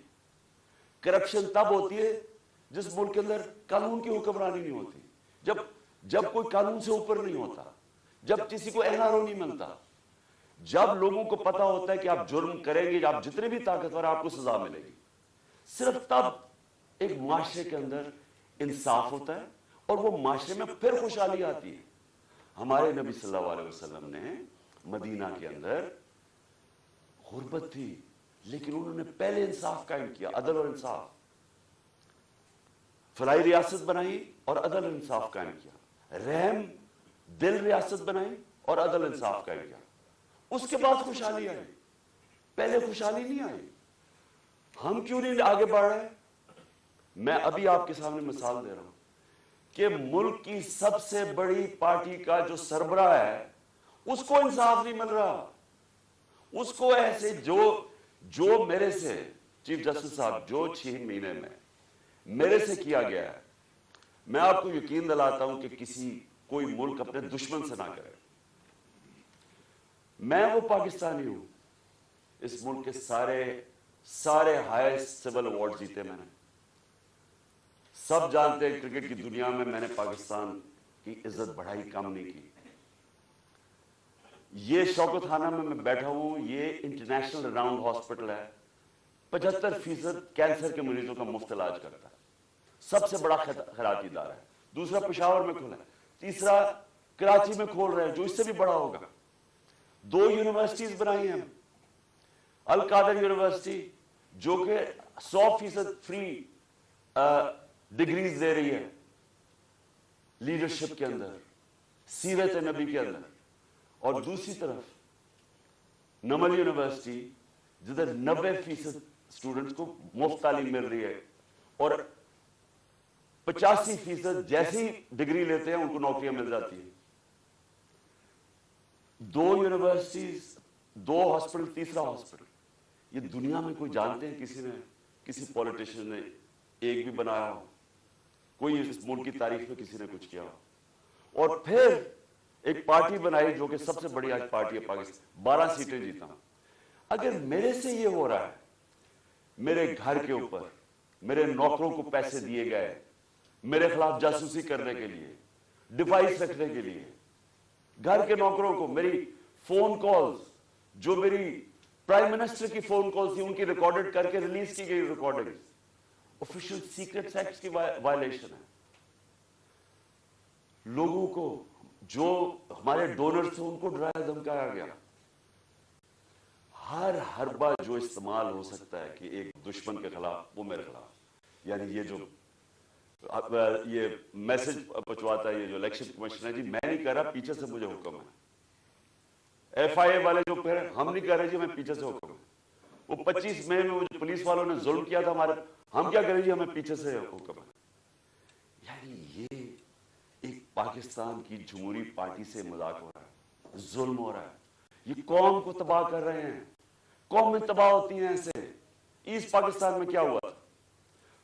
کرپشن تب ہوتی ہے جس ملک کے اندر قانون کی حکمرانی نہیں ہوتی. جب کوئی قانون سے اوپر نہیں ہوتا، جب کسی کو این آر او نہیں ملتا، جب لوگوں کو پتا ہوتا ہے کہ آپ جرم کریں گے، آپ جتنے بھی طاقتور آپ کو سزا ملے گی. صرف تب ایک معاشرے کے اندر انصاف ہوتا ہے اور وہ معاشرے میں پھر خوشحالی آتی ہے. ہمارے نبی صلی اللہ علیہ وسلم نے مدینہ کے اندر غربت تھی، لیکن انہوں نے پہلے انصاف قائم کیا، عدل اور انصاف. فلاحی ریاست بنائی اور عدل انصاف قائم کیا. رحم دل ریاست بنائی اور عدل انصاف قائم کیا. اس کے بعد خوشحالی آئی، پہلے خوشحالی نہیں آئی. ہم کیوں نہیں آگے بڑھ رہے؟ میں ابھی آپ کے سامنے مثال دے رہا ہوں کہ ملک کی سب سے بڑی پارٹی کا جو سربراہ ہے اس کو انصاف نہیں مل رہا. اس کو ایسے جو میرے سے چیف جسٹس صاحب جو 6 مہینے میں میرے سے کیا گیا ہے، میں آپ کو یقین دلاتا ہوں کہ کوئی ملک اپنے دشمن سے نہ کرے. میں وہ پاکستانی ہوں، اس ملک کے سارے ہائیسٹ سول ایوارڈ جیتے میں نے. سب جانتے ہیں کرکٹ کی دنیا میں نے پاکستان کی عزت بڑھائی، کم نہیں کی. یہ شوکت خانہ میں بیٹھا ہوں، یہ انٹرنیشنل راؤنڈ ہاسپٹل ہے. 75% کینسر کے مریضوں کا مفت علاج کرتا ہے. سب سے بڑا خیراتی ادارہ ہے. دوسرا پشاور میں کھولا ہے، تیسرا کراچی میں کھول رہے ہیں جو اس سے بھی بڑا ہوگا. 2 یونیورسٹیز بنائی ہیں. القادر یونیورسٹی جو کہ 100% فری ڈگریز دے رہی ہے لیڈرشپ کے اندر، سیرت نبی کے اندر. اور دوسری طرف نمل یونیورسٹی جدھر 90% اسٹوڈنٹس کو مفت تعلیم مل رہی ہے اور 85% جیسی ڈگری لیتے ہیں ان کو نوکریاں مل جاتی ہیں. 2 یونیورسٹیز، 2 ہاسپٹل، تیسرا ہاسپٹل. یہ دنیا میں کوئی جانتے ہیں کسی پولیٹیشین نے ایک بھی بنایا ہو؟ کوئی اس ملک کی تاریخ میں کسی نے کچھ کیا ہو؟ اور پھر ایک پارٹی بنائی جو کہ سب سے بڑی آج پارٹی ہے پاکستان، 12 سیٹیں جیتا. اگر میرے سے یہ ہو رہا ہے، میرے گھر کے اوپر میرے نوکروں کو پیسے دیے گئے میرے خلاف جاسوسی کرنے کے لیے، ڈیوائس رکھنے کے لیے، گھر کے نوکروں کو میری فون کالز، جو میری پرائم منسٹر کی فون کال تھی ان کی ریکارڈڈ کر کے ریلیز کی گئی ریکارڈنگ، آفیشل سیکرٹس ایکٹ کی وائلیشن ہے. لوگوں کو جو ہمارے ڈونرز تھے ان کو ڈرایا دھمکایا گیا. ہر حربہ جو استعمال ہو سکتا ہے کہ ایک دشمن کے خلاف، وہ میرے خلاف. یعنی یہ میسج پہنچواتا ہے یہ جو الیکشن کمیشن ہے، جی میں نہیں کر رہا، پیچھے سے مجھے حکم ہے. FIA वाले जो कह रहे हैं, हम नहीं कह रहे जी हमें पीछे से हुक्म है। वो 25 मई में वो जो पुलिस वालों ने जुल्म किया था हमारे, हम क्या करें जी हमें पीछे से हुक्म है। यानी ये एक पाकिस्तान की जमहूरी पार्टी से मजाक हो रहा है, जुल्म हो रहा है, ये कौम को तबाह कर रहे हैं। कौमें तबाह होती हैं ऐसे। ईस्ट पाकिस्तान में क्या हुआ था,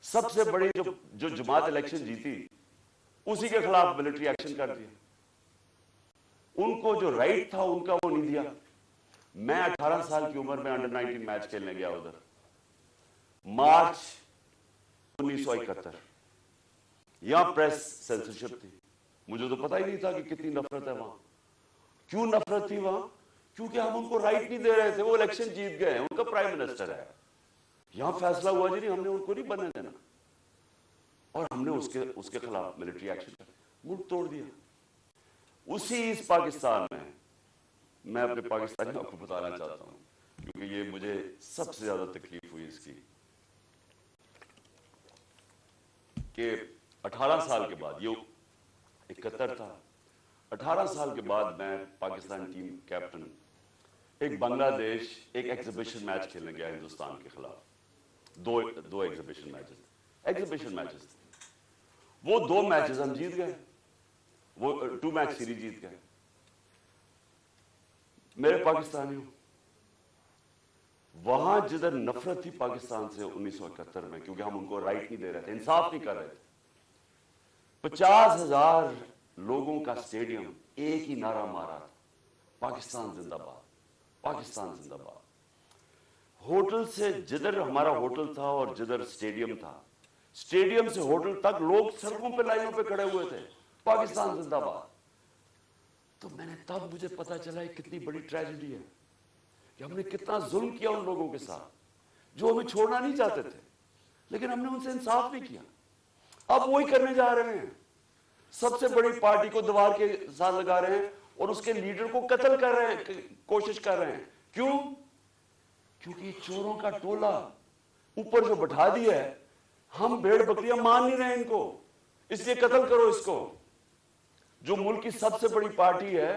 सबसे बड़ी जो जमात इलेक्शन जीती उसी के खिलाफ मिलिट्री एक्शन कर दिया। उनको जो राइट था उनका वो नहीं दिया। मैं 18 साल की उम्र में अंडर 19 मैच खेलने गया उधर, मार्च 1971। यहां प्रेस सेंसरशिप थी, मुझे तो पता ही नहीं था कि कितनी नफरत है वहां। क्यों नफरत थी वहां? क्योंकि हम उनको राइट नहीं दे रहे थे। वो इलेक्शन जीत गए, उनका प्राइम मिनिस्टर है। यहां फैसला हुआ जी नहीं, हमने उनको नहीं बनने देना, और हमने उसके खिलाफ मिलिट्री एक्शन कर मुल्क तोड़ दिया। उसी इस पाकिस्तान में मैं अपने पाकिस्तानियों को बताना चाहता हूं, क्योंकि ये मुझे सबसे ज्यादा तकलीफ हुई इसकी, कि 18 साल के बाद, ये 71 था, 18 साल के बाद मैं पाकिस्तान टीम कैप्टन एक बांग्लादेश एक एग्जीबिशन मैच खेलने गया हिंदुस्तान के खिलाफ। दो एग्जीबिशन मैचेस वो 2 मैचेस हम जीत गए, वो 2 मैच सीरीज जीत गए। मेरे पाकिस्तानियों, वहां जिधर नफरत थी पाकिस्तान से 1971 में, क्योंकि हम उनको राइट नहीं दे रहे थे, इंसाफ नहीं कर रहे थे, 50,000 लोगों का स्टेडियम एक ही नारा मारा था, पाकिस्तान जिंदाबाद, पाकिस्तान जिंदाबाद। होटल से, जिधर हमारा होटल था और जिधर स्टेडियम था, स्टेडियम से होटल तक लोग सड़कों पे लाइनों पे खड़े हुए थे, पाकिस्तान जिंदाबाद। तो तब मुझे पता चला ये कितनी बड़ी ट्रेजेडी है कि हमने कितना जुल्म किया उन लोगों के साथ जो हमें छोड़ना नहीं चाहते थे, लेकिन हमने उनसे इंसाफ नहीं किया। अब वही करने जा रहे हैं, सबसे बड़ी पार्टी को दीवार के साथ लगा रहे हैं और उसके लीडर को कत्ल कर रहे हैं, कोशिश कर रहे हैं। क्यों? क्योंकि चोरों का टोला ऊपर जो बैठा दिया है, हम भेड़ बकरियां मान नहीं रहे इनको, इसलिए कत्ल करो इसको, जो मुल्क की सबसे बड़ी पार्टी है,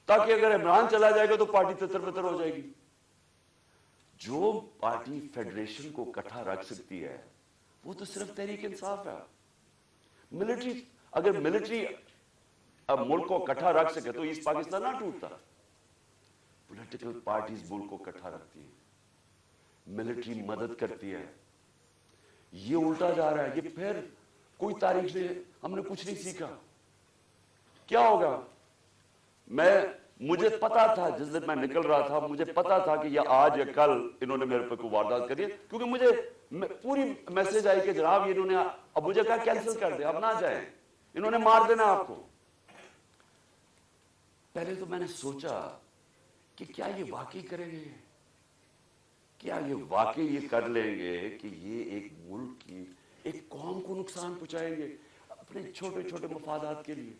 ताकि अगर इमरान चला जाएगा तो पार्टी तितर-बितर हो जाएगी। जो पार्टी फेडरेशन को इकट्ठा रख सकती है वो तो सिर्फ तहरीक इंसाफ है। मिलिट्री, अगर मिलिट्री अब मुल्क को इकट्ठा रख सके तो ईस्ट पाकिस्तान ना टूटता। पॉलिटिकल पार्टीज मुल्क को इकट्ठा रखती है, मिलिट्री मदद करती है। ये उल्टा जा रहा है, ये फिर कोई तारीख से हमने कुछ नहीं सीखा। क्या होगा? मुझे पता था, जिस दिन मैं निकल रहा था मुझे पता था कि ये आज या कल इन्होंने मेरे पे कोई वारदात करी है, क्योंकि मुझे पूरी मैसेज आई कि जनाब इन्होंने अब मुझे कहा कैंसिल कर दे, अब ना जाए, इन्होंने मार देना आपको। पहले तो मैंने सोचा कि क्या ये वाकई करेंगे, क्या ये वाकई ये कर लेंगे कि ये एक मुल्क की, एक कौम को नुकसान पहुंचाएंगे अपने छोटे छोटे मफादात के लिए,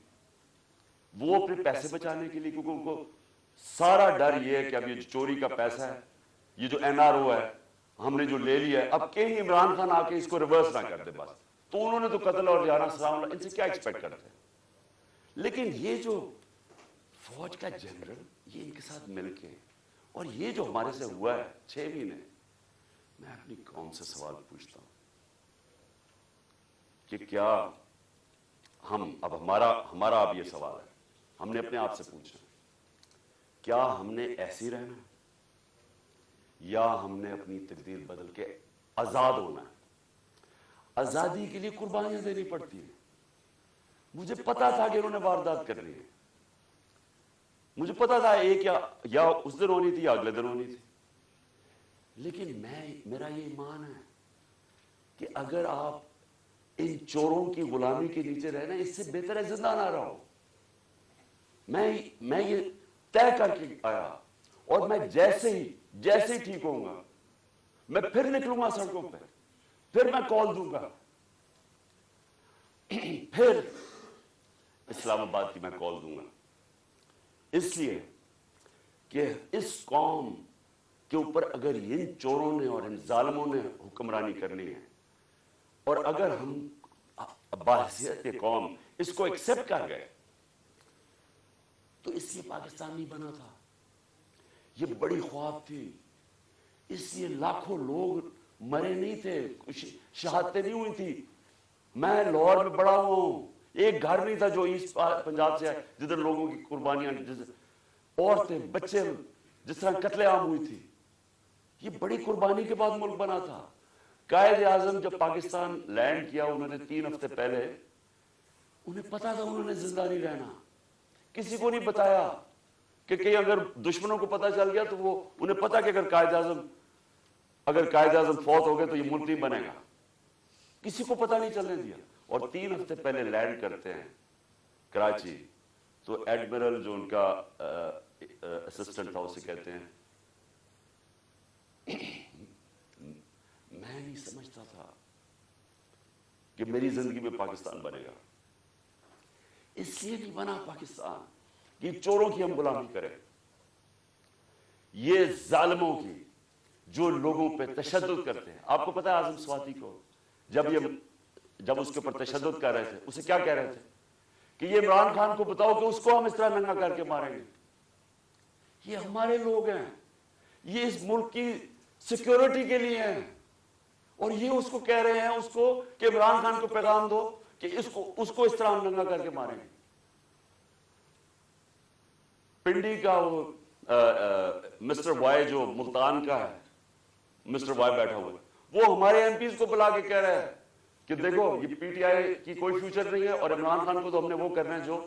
वो अपने पैसे बचाने के लिए, क्योंकि उनको सारा डर ये है कि अब ये चोरी का पैसा है, ये जो NRO है हमने जो ले लिया है, अब कहीं इमरान खान आके इसको रिवर्स ना कर दे बस, तो उन्होंने तो कत्ल और जाना सलाम, इनसे क्या एक्सपेक्ट करते हैं। लेकिन ये जो फौज का जनरल, ये इनके साथ मिलके, और ये जो हमारे से हुआ है 6 महीने, मैं अपनी कौम से सवाल पूछता हूं कि क्या हम, अब हमारा अब ये सवाल है, हमने अपने आप से पूछना, क्या हमने ऐसे रहना है या हमने अपनी तकदीर बदल के आजाद होना है? आजादी के लिए कुर्बानियां देनी पड़ती है। मुझे पता था कि इन्होंने वारदात करनी है, मुझे पता था एक या उस दिन होनी थी या अगले दिन होनी थी, लेकिन मेरा ये ईमान है कि अगर आप इन चोरों की गुलामी के नीचे रहना, इससे बेहतर है जिंदा ना रहो। मैं ये तय करके आया, और मैं जैसे ही ठीक होऊंगा मैं फिर निकलूंगा सड़कों पे, फिर मैं कॉल दूंगा, फिर इस्लामाबाद की मैं कॉल दूंगा, इसलिए कि इस कौम के ऊपर अगर इन चोरों ने और इन जालिमों ने हुक्मरानी करनी है, और अगर हम बाहसियत कौम इसको एक्सेप्ट कर गए, तो इसलिए पाकिस्तान नहीं बना था। یہ بڑی خواب تھی، اس لیے لاکھوں لوگ مرے نہیں تھے، شہادتیں نہیں ہوئی تھی. میں لاہور میں بڑا ہوا ہوں، ایک گھر نہیں تھا جو ایسٹ پنجاب سے ہے جدھر لوگوں کی قربانیاں، عورتیں بچے جس طرح قتل عام ہوئی تھی. یہ بڑی قربانی کے بعد ملک بنا تھا. قائد اعظم جب پاکستان لینڈ کیا، انہوں نے 3 ہفتے پہلے، انہیں پتا تھا انہوں نے زندہ نہیں رہنا. کسی کو نہیں بتایا کہ کہیں اگر دشمنوں کو پتا چل گیا تو وہ انہیں پتا کہ اگر قائد اعظم فوت ہو گئے تو یہ ملک نہیں بنے گا. کسی کو پتا نہیں چلنے دیا. اور 3 ہفتے پہلے لینڈ کرتے ہیں کراچی، تو ایڈمرل جو ان کا اسسٹنٹ تھا اسے کہتے ہیں میں نہیں سمجھتا تھا کہ میری زندگی میں پاکستان بنے گا. اس لیے نہیں بنا پاکستان کہ چوروں کی ہم غلامی کریں، یہ ظالموں کی جو لوگوں پہ تشدد کرتے ہیں. آپ کو پتا ہے اعظم سواتی کو جب اس کے اوپر تشدد کر رہے تھے، اسے کیا کہہ رہے تھے کہ یہ عمران خان کو بتاؤ کہ اس کو ہم اس طرح ننگا کر کے ماریں گے. یہ ہمارے لوگ ہیں، یہ اس ملک کی سیکیورٹی کے لیے ہیں، اور یہ اس کو کہہ رہے ہیں اس کو کہ عمران خان کو پیغام دو کہ اس کو اس طرح ہم ننگا کر کے ماریں گے. پنڈی کا وہ مسٹر وائے جو ملتان کا ہے، مسٹر وائے بیٹھا ہوا ہے، وہ ہمارے ایم پیز کو بلا کے کہہ رہا ہے کہ دیکھو یہ پی ٹی آئی کی کوئی فیوچر نہیں ہے، اور عمران خان کو تو ہم نے وہ کرنا ہے جو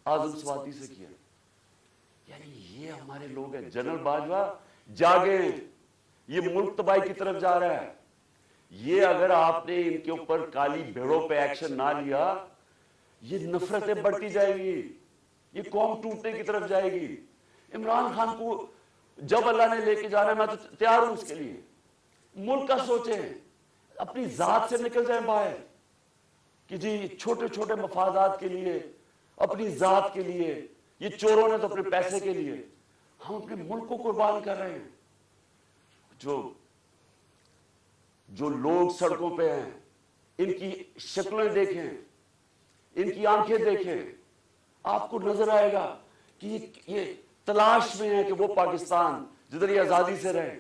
اعظم سواتی سے کیا. یعنی یہ ہمارے لوگ ہیں. جنرل باجوہ جاگیں، یہ ملک تباہی کی طرف جا رہا ہے. یہ اگر آپ نے ان کے اوپر کالی بھیڑوں پہ ایکشن نہ لیا، یہ نفرتیں بڑھتی جائیں گی، یہ قوم ٹوٹنے کی طرف جائے گی. عمران خان کو جب اللہ نے لے کے جانا ہے میں تو تیار ہوں اس کے لیے. ملک کا سوچیں، اپنی ذات سے نکل جائیں باہر کہ جی چھوٹے چھوٹے مفادات کے لیے، اپنی ذات کے لیے، یہ چوروں نے تو اپنے پیسے کے لیے، ہم اپنے ملک کو قربان کر رہے ہیں. جو لوگ سڑکوں پہ ہیں، ان کی شکلیں دیکھیں، ان کی آنکھیں دیکھیں، آپ کو نظر آئے گا کہ یہ تلاش میں ہے کہ وہ پاکستان جدھر یہ آزادی سے رہے،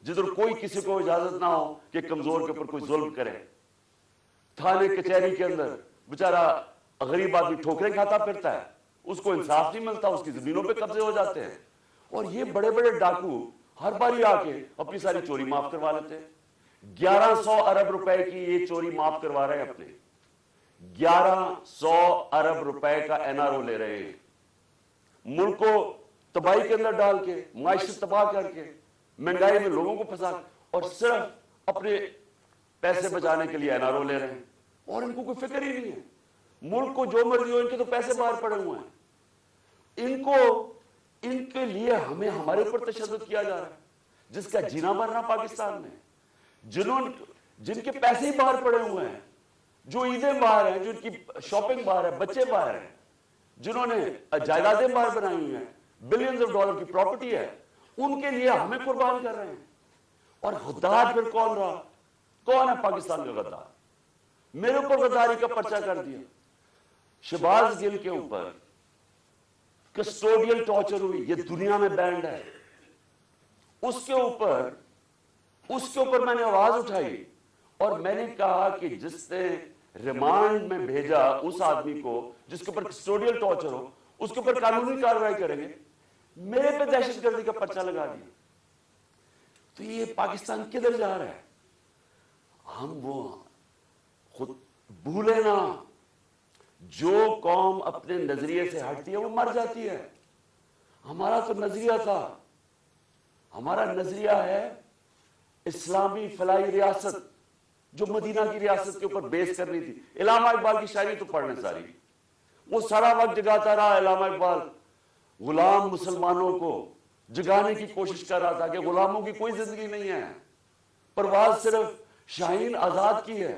جدھر کوئی کسی کو اجازت نہ ہو کہ کمزور کے اوپر کوئی ظلم کرے. تھانے کچہری کے اندر بیچارہ غریب آدمی ٹھوکریں کھاتا پھرتا ہے، اس کو انصاف نہیں ملتا، اس کی زمینوں پہ قبضے ہو جاتے ہیں. اور یہ بڑے بڑے ڈاکو ہر باری آ کے اپنی ساری چوری معاف کروا لیتے ہیں. 1100 ارب روپے کی یہ چوری معاف کروا رہے ہیں اپنے، 1100 ارب روپے کا این آر او لے رہے ہیں. ملک کو تباہی کے اندر ڈال کے، معیشت تباہ کر کے، مہنگائی میں لوگوں کو پھنسا، اور صرف اپنے پیسے بچانے کے لیے این آر او لے رہے ہیں. اور ان کو کوئی فکر ہی نہیں ہے. ملک کو جو مرضی ہو، ان کے تو پیسے باہر پڑے ہوئے ہیں. ان کے لیے ہمارے اوپر تشدد کیا جا رہا ہے، جس کا جینا مرنا پاکستان میں، جن کے پیسے ہی باہر پڑے ہوئے ہیں، جو عیدیں باہر ہیں، جن کی شاپنگ باہر ہے، بچے باہر ہیں، جنہوں نے جائیدادیں باہر بنائی ہوئی ہیں، بلینز آف ڈالر کی پراپرٹی ہے، ان کے لیے ہمیں قربان کر رہے ہیں. اور غدار پھر کون رہا؟ کون ہے پاکستان کا غدار؟ میرے اوپر غداری کا پرچہ کر دیا. شہباز گل کے اوپر کسٹوڈیل ٹارچر ہوئی، یہ دنیا میں بینڈ ہے. اس کے اوپر میں نے آواز اٹھائی اور میں نے کہا کہ جس نے ریمانڈ میں بھیجا اس آدمی کو جس کے اوپر کسٹوڈیل ٹارچر ہو، اس کے اوپر قانونی کارروائی کریں گے. میرے پہ دہشت گردی کا پرچہ لگا دیا. تو یہ پاکستان کدھر جا رہا ہے؟ ہم وہ خود بھولے نا، جو قوم اپنے نظریے سے ہٹتی ہے وہ مر جاتی ہے. ہمارا تو نظریہ تھا، ہمارا نظریہ ہے اسلامی فلاحی ریاست جو مدینہ کی ریاست کے اوپر بیس کرنی تھی. علامہ اقبال کی شاعری تو پڑھنے ساری، وہ سارا وقت جگاتا رہا. علامہ اقبال غلام مسلمانوں کو جگانے کی کوشش کر رہا تھا کہ غلاموں کی کوئی زندگی نہیں ہے، پرواز صرف شاہین آزاد کی ہے.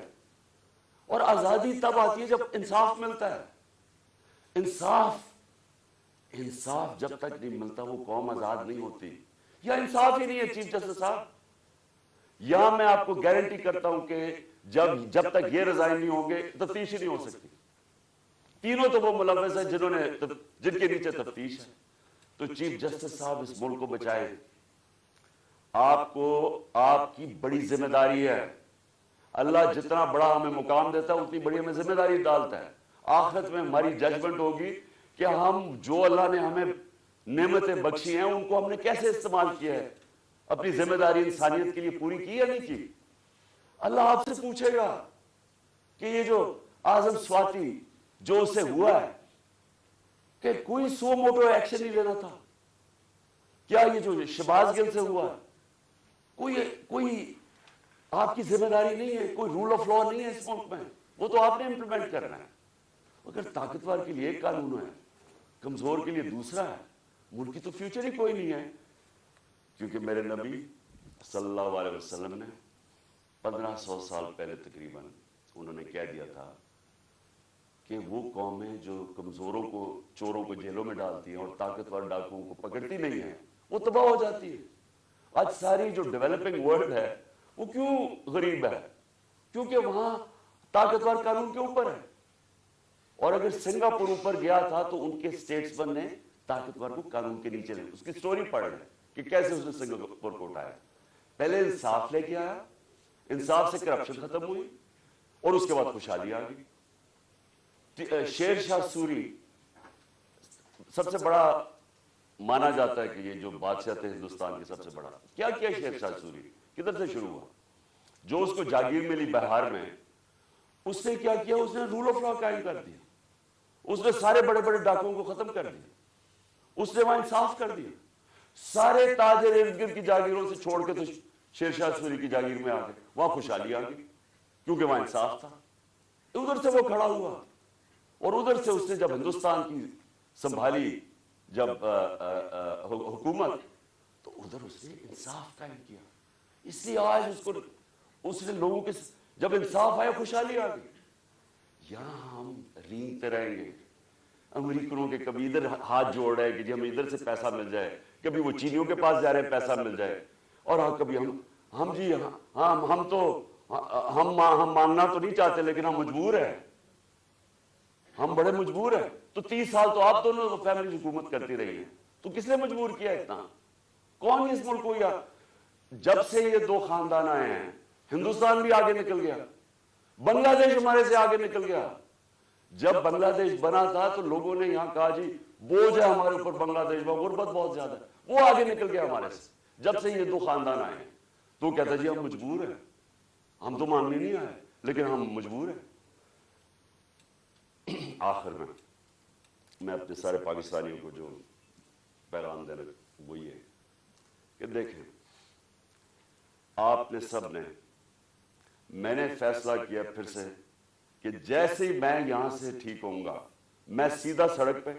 اور آزادی تب آتی ہے جب انصاف ملتا ہے. انصاف جب تک نہیں ملتا وہ قوم آزاد نہیں ہوتی. یا انصاف ہی نہیں ہے چیف جسٹس صاحب. یا میں آپ کو گارنٹی کرتا ہوں کہ جب تک یہ ریزائن نہیں ہوں گے تفتیش ہی نہیں ہو سکتی. تینوں تو وہ ملوث ہیں جن کے نیچے تفتیش ہے. تو چیف جسٹس صاحب اس ملک کو بچائیں. آپ کو آپ کی بڑی ذمہ داری ہے. اللہ جتنا بڑا ہمیں مقام دیتا ہے اتنی بڑی ہمیں ذمہ داری ڈالتا ہے. آخرت میں ہماری ججمنٹ ہوگی کہ ہم جو اللہ نے ہمیں نعمتیں بخشی ہیں ان کو ہم نے کیسے استعمال کیا ہے, اپنی ذمہ داری انسانیت کے لیے پوری کی یا نہیں کی. اللہ آپ سے پوچھے گا کہ یہ جو اعظم سواتی جو اسے ہوا ہے کہ کوئی سو موٹو ایکشن نہیں لینا تھا, کیا یہ جو شہباز گل سے ہوا ہے کوئی آپ کی ذمہ داری نہیں ہے, کوئی رول آف لا نہیں ہے اس ملک میں, وہ تو آپ نے امپلیمنٹ کرنا ہے. اگر طاقتور کے لیے ایک قانون ہے, کمزور کے لیے دوسرا ہے, ملک کی تو فیوچر ہی کوئی نہیں ہے. کیونکہ میرے نبی صلی اللہ علیہ وسلم نے 1500 سال پہلے تقریباً انہوں نے کہہ دیا تھا کہ وہ قومیں جو کمزوروں کو, چوروں کو جیلوں میں ڈالتی ہیں اور طاقتور ڈاکوؤں کو پکڑتی نہیں ہیں, وہ تباہ ہو جاتی ہے. آج ساری جو ڈیولپنگ ورلڈ ہے وہ کیوں غریب ہے؟ کیونکہ وہاں طاقتور قانون کے اوپر ہے. اور اگر سنگاپور اوپر گیا تھا تو ان کے اسٹیٹس مین نے طاقتور کو قانون کے نیچے لے, اس کی سٹوری پڑھ لیں کہ کیسے اس نے سنگاپور کو اٹھایا. پہلے انصاف لے کے آیا, انصاف سے کرپشن ختم ہوئی اور اس کے بعد خوشحالی آ گئی. شیر شاہ سوری سب سے بڑا مانا جاتا ہے کہ یہ جو بادشاہ تھے ہندوستان کے سب سے بڑا. کیا کیا شیر شاہ سوری, کدھر سے شروع ہوا؟ جو اس کو جاگیر ملی بہار میں, اس نے کیا کیا, اس نے رول آف لا قائم کر دیا, اس نے سارے بڑے بڑے ڈاکوؤں کو ختم کر دیا, اس نے وہاں انصاف کر دیا. سارے تاجر ارد گرد کی جاگیروں سے چھوڑ کے تو شیر شاہ سوری کی جاگیر میں آ گئے, وہاں خوشحالی آ گئی کیونکہ وہاں انصاف تھا. ادھر سے وہ کھڑا ہوا اور ادھر سے اس نے جب ہندوستان کی سنبھالی جب حکومت, تو ادھر اس نے انصاف قائم کیا. اس لیے آج اس نے لوگوں کے جب انصاف آیا خوشحالی آ گئی. یہاں ہم رینگتے رہیں گے امریکنوں کے, کبھی ادھر ہاتھ جوڑ رہے کہ جی ہمیں ادھر سے پیسہ مل جائے, کبھی وہ چینیوں کے پاس جا رہے ہیں پیسہ مل جائے, اور ہاں کبھی ہم جی ہم تو ہم ماننا تو نہیں چاہتے لیکن ہم مجبور ہیں, ہم بڑے مجبور ہیں. تو 30 سال تو آپ دونوں فیملی حکومت کرتی رہی ہیں, تو کس نے مجبور کیا اتنا؟ کون اس ملک کو؟ یا جب سے یہ دو خاندان آئے ہیں ہندوستان بھی آگے نکل گیا, بنگلہ دیش ہمارے سے آگے نکل گیا. جب بنگلہ دیش بنا تھا تو لوگوں نے یہاں کہا جی بوجھ ہے ہمارے اوپر بنگلہ دیش میں, غربت بہت زیادہ ہے, وہ آگے نکل گیا ہمارے سے. جب سے یہ دو خاندان آئے ہیں تو کہتا جی ہم مجبور ہیں, ہم تو ماننے نہیں آئے لیکن ہم مجبور ہیں. آخر میں اپنے سارے پاکستانیوں کو جو پیغام دینا وہ یہ کہ دیکھیں, آپ نے سب نے, میں نے فیصلہ کیا پھر سے کہ جیسے ہی میں یہاں سے ٹھیک ہوں گا میں سیدھا سڑک پہ,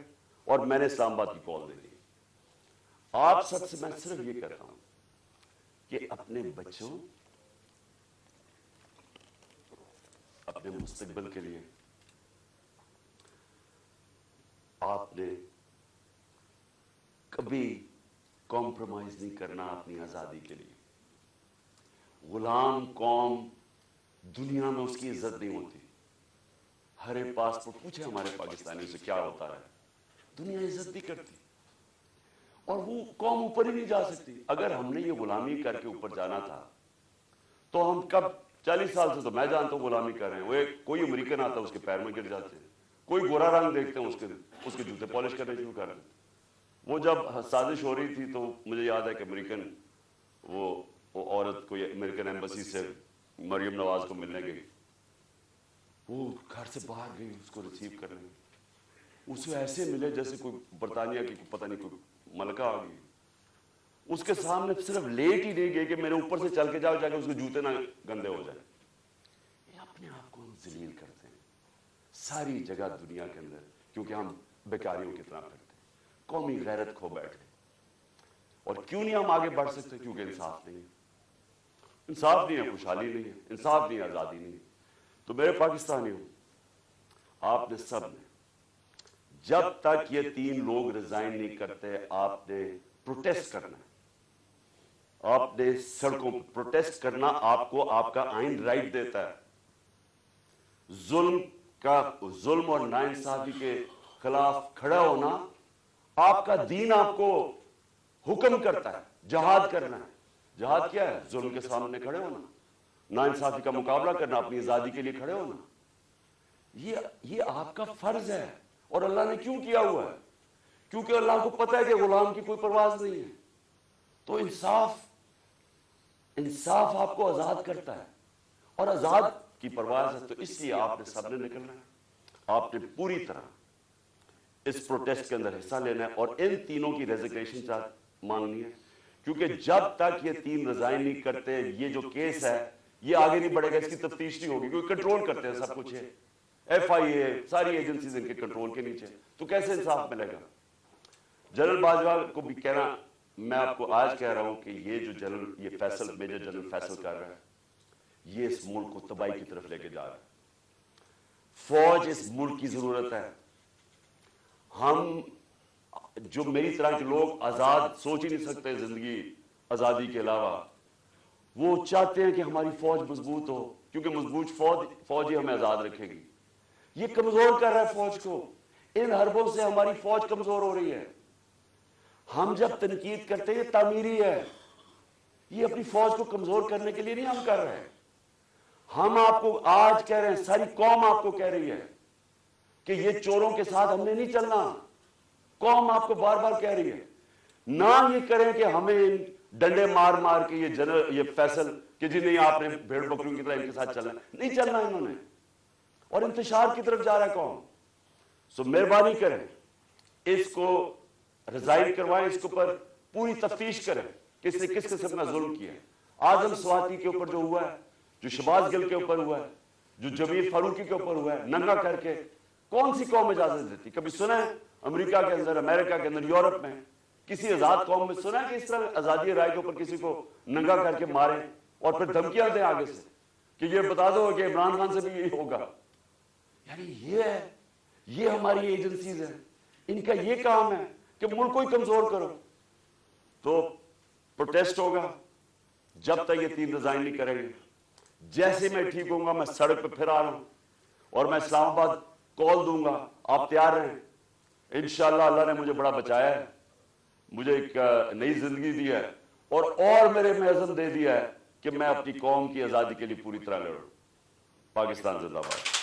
اور میں نے اسلام آباد کی کال دے دی. آپ سب سے میں صرف یہ کہتا ہوں کہ اپنے بچوں, اپنے مستقبل کے لیے آپ نے کبھی کمپرومائز نہیں کرنا اپنی آزادی کے لیے. غلام قوم دنیا میں اس کی عزت نہیں ہوتی. ہر ایک پاسپورٹ پوچھے ہمارے پاکستانیوں سے کیا ہوتا ہے, دنیا عزت نہیں کرتی اور وہ قوم اوپر ہی نہیں جا سکتی. اگر ہم نے یہ غلامی کر کے اوپر جانا تھا تو ہم کب 40 سال سے تو میں جانتا ہوں غلامی کر رہے ہیں. وہ کوئی امریکن آتا ہے اس کے پیر میں گر جاتے ہیں, کوئی گورا رنگ دیکھتے ہیں اس کے جوتے پالش کرنے شروع کر دیتے. وہ جب سازش ہو رہی تھی تو مجھے یاد ہے کہ امریکن وہ عورت کوئی امریکن ایمبیسی سے مریم نواز کو ملنے گئی, وہ گھر سے باہر گئی اس کو ریسیو کرنے, اسے ایسے ملے جیسے کوئی برطانیہ کی پتہ نہیں کوئی ملکہ آ گئی. اس کے سامنے صرف لیٹ ہی نہیں گئی کہ میرے اوپر سے چل کے جاؤ جا کے اس کے جوتے نہ گندے ہو جائیں. یہ اپنے آپ کو ہم ذلیل کرتے ہیں ساری جگہ دنیا کے اندر, کیونکہ ہم بیکاریوں کی طرح پھرتے ہیں, قومی غیرت کھو بیٹھے. اور کیوں نہیں ہم آگے بڑھ سکتے؟ کیونکہ انصاف نہیں ہے, انصاف نہیں ہے, خوشحالی نہیں ہے, انصاف نہیں ہے, آزادی نہیں ہے. تو میرے پاکستانیوں, آپ نے سب نے جب تک یہ 3 لوگ ریزائن نہیں کرتے آپ نے پروٹیسٹ کرنا ہے. آپ نے سڑکوں پر پروٹیسٹ کرنا, آپ کو آپ کا آئین رائٹ دیتا ہے. ظلم اور ناانصافی کے خلاف کھڑا ہونا آپ کا دین آپ کو حکم کرتا ہے جہاد کرنا ہے. جہاد کیا ہے؟ ظلم کے سامنے کھڑے ہونا, ناانصافی کا مقابلہ کرنا, اپنی آزادی کے لیے کھڑے ہونا. یہ آپ کا فرض ہے. اور اللہ نے کیوں کیا ہوا ہے؟ کیونکہ اللہ کو پتہ ہے کہ غلام کی کوئی پرواز نہیں ہے. تو انصاف آپ کو آزاد کرتا ہے, اور آزاد کی پرواز ہے. تو اس لیے آپ نے سب نے نکلنا ہے, آپ نے پوری طرح اس پروٹیسٹ کے اندر حصہ لینا ہے, اور ان تینوں کی ریزگنیشن مانگنی ہے. کیونکہ جب تک یہ تین ریزائن نہیں کرتے, یہ جو کیس ہے یہ آگے نہیں بڑھے گا, اس کی تفتیش نہیں ہوگی, کیونکہ کنٹرول کرتے ہیں سب کچھ. ایف آئی اے ساری ایجنسیز ان کے کنٹرول کے نیچے, تو کیسے انصاف ملے گا؟ جنرل باجوہ کو بھی کہنا, میں آپ کو آج کہہ رہا ہوں کہ یہ جو میجر جنرل فیصل کر رہا ہے, یہ اس ملک کو تباہی کی طرف لے کے جا رہا ہے. فوج اس ملک کی ضرورت ہے. ہم جو میری طرح کے لوگ آزاد سوچ ہی نہیں سکتے زندگی آزادی کے علاوہ, وہ چاہتے ہیں کہ ہماری فوج مضبوط ہو, کیونکہ مضبوط فوج ہی ہمیں آزاد رکھے گی. یہ کمزور کر رہا ہے فوج کو. ان حربوں سے ہماری فوج کمزور ہو رہی ہے. ہم جب تنقید کرتے ہیں یہ تعمیری ہے, یہ اپنی فوج کو کمزور کرنے کے لیے نہیں ہم کر رہے ہیں. ہم آپ کو آج کہہ رہے ہیں, ساری قوم آپ کو کہہ رہی ہے کہ یہ چوروں کے ساتھ ہم نے نہیں چلنا. قوم آپ کو بار بار کہہ رہی ہے. نہ یہ کریں کہ ہمیں ڈنڈے مار مار کے یہ فیصل کہ جی نہیں آپ نے بھیڑ بکریوں کی طرح ان کے ساتھ چلنا, نہیں چلنا انہوں نے, اور انتشار کی طرف جا رہا ہے قوم. سو مہربانی کریں, اس کو ریزائن کروائیں, اس کے اوپر پوری تفتیش کریں کہ اس نے کس قسم کا ظلم کیا ہے. اعظم سواتی کے اوپر جو ہوا ہے, جو شہباز گل کے اوپر ہوا ہے, جو جمیل فاروقی کے اوپر ہوا ہے, ننگا کر کے, کون سی قوم اجازت دیتی؟ کبھی سنا ہے امریکہ کے اندر, امریکہ کے اندر, یورپ میں کسی آزاد قوم میں سنا ہے کہ اس طرح آزادی رائے کے اوپر کسی کو ننگا کر کے ماریں اور پھر دھمکیاں دیں آگے سے کہ یہ بتا دو کہ عمران خان سے بھی یہی ہوگا؟ یعنی یہ ہماری ایجنسیز ہیں, ان کا یہ کام ہے کہ ملک کو ہی کمزور کرو. تو پروٹیسٹ ہوگا جب تک یہ تین ریزائن نہیں کریں گے. جیسے میں ٹھیک ہوں گا میں سڑک پہ پھر آ رہا ہوں, اور میں اسلام آباد کال دوں گا, آپ تیار رہیں. انشاءاللہ اللہ نے مجھے بڑا بچایا ہے, مجھے ایک نئی زندگی دی ہے, اور میرے میں عزم دے دیا ہے کہ میں اپنی قوم کی آزادی کے لیے پوری طرح لڑوں. پاکستان زندہ باد.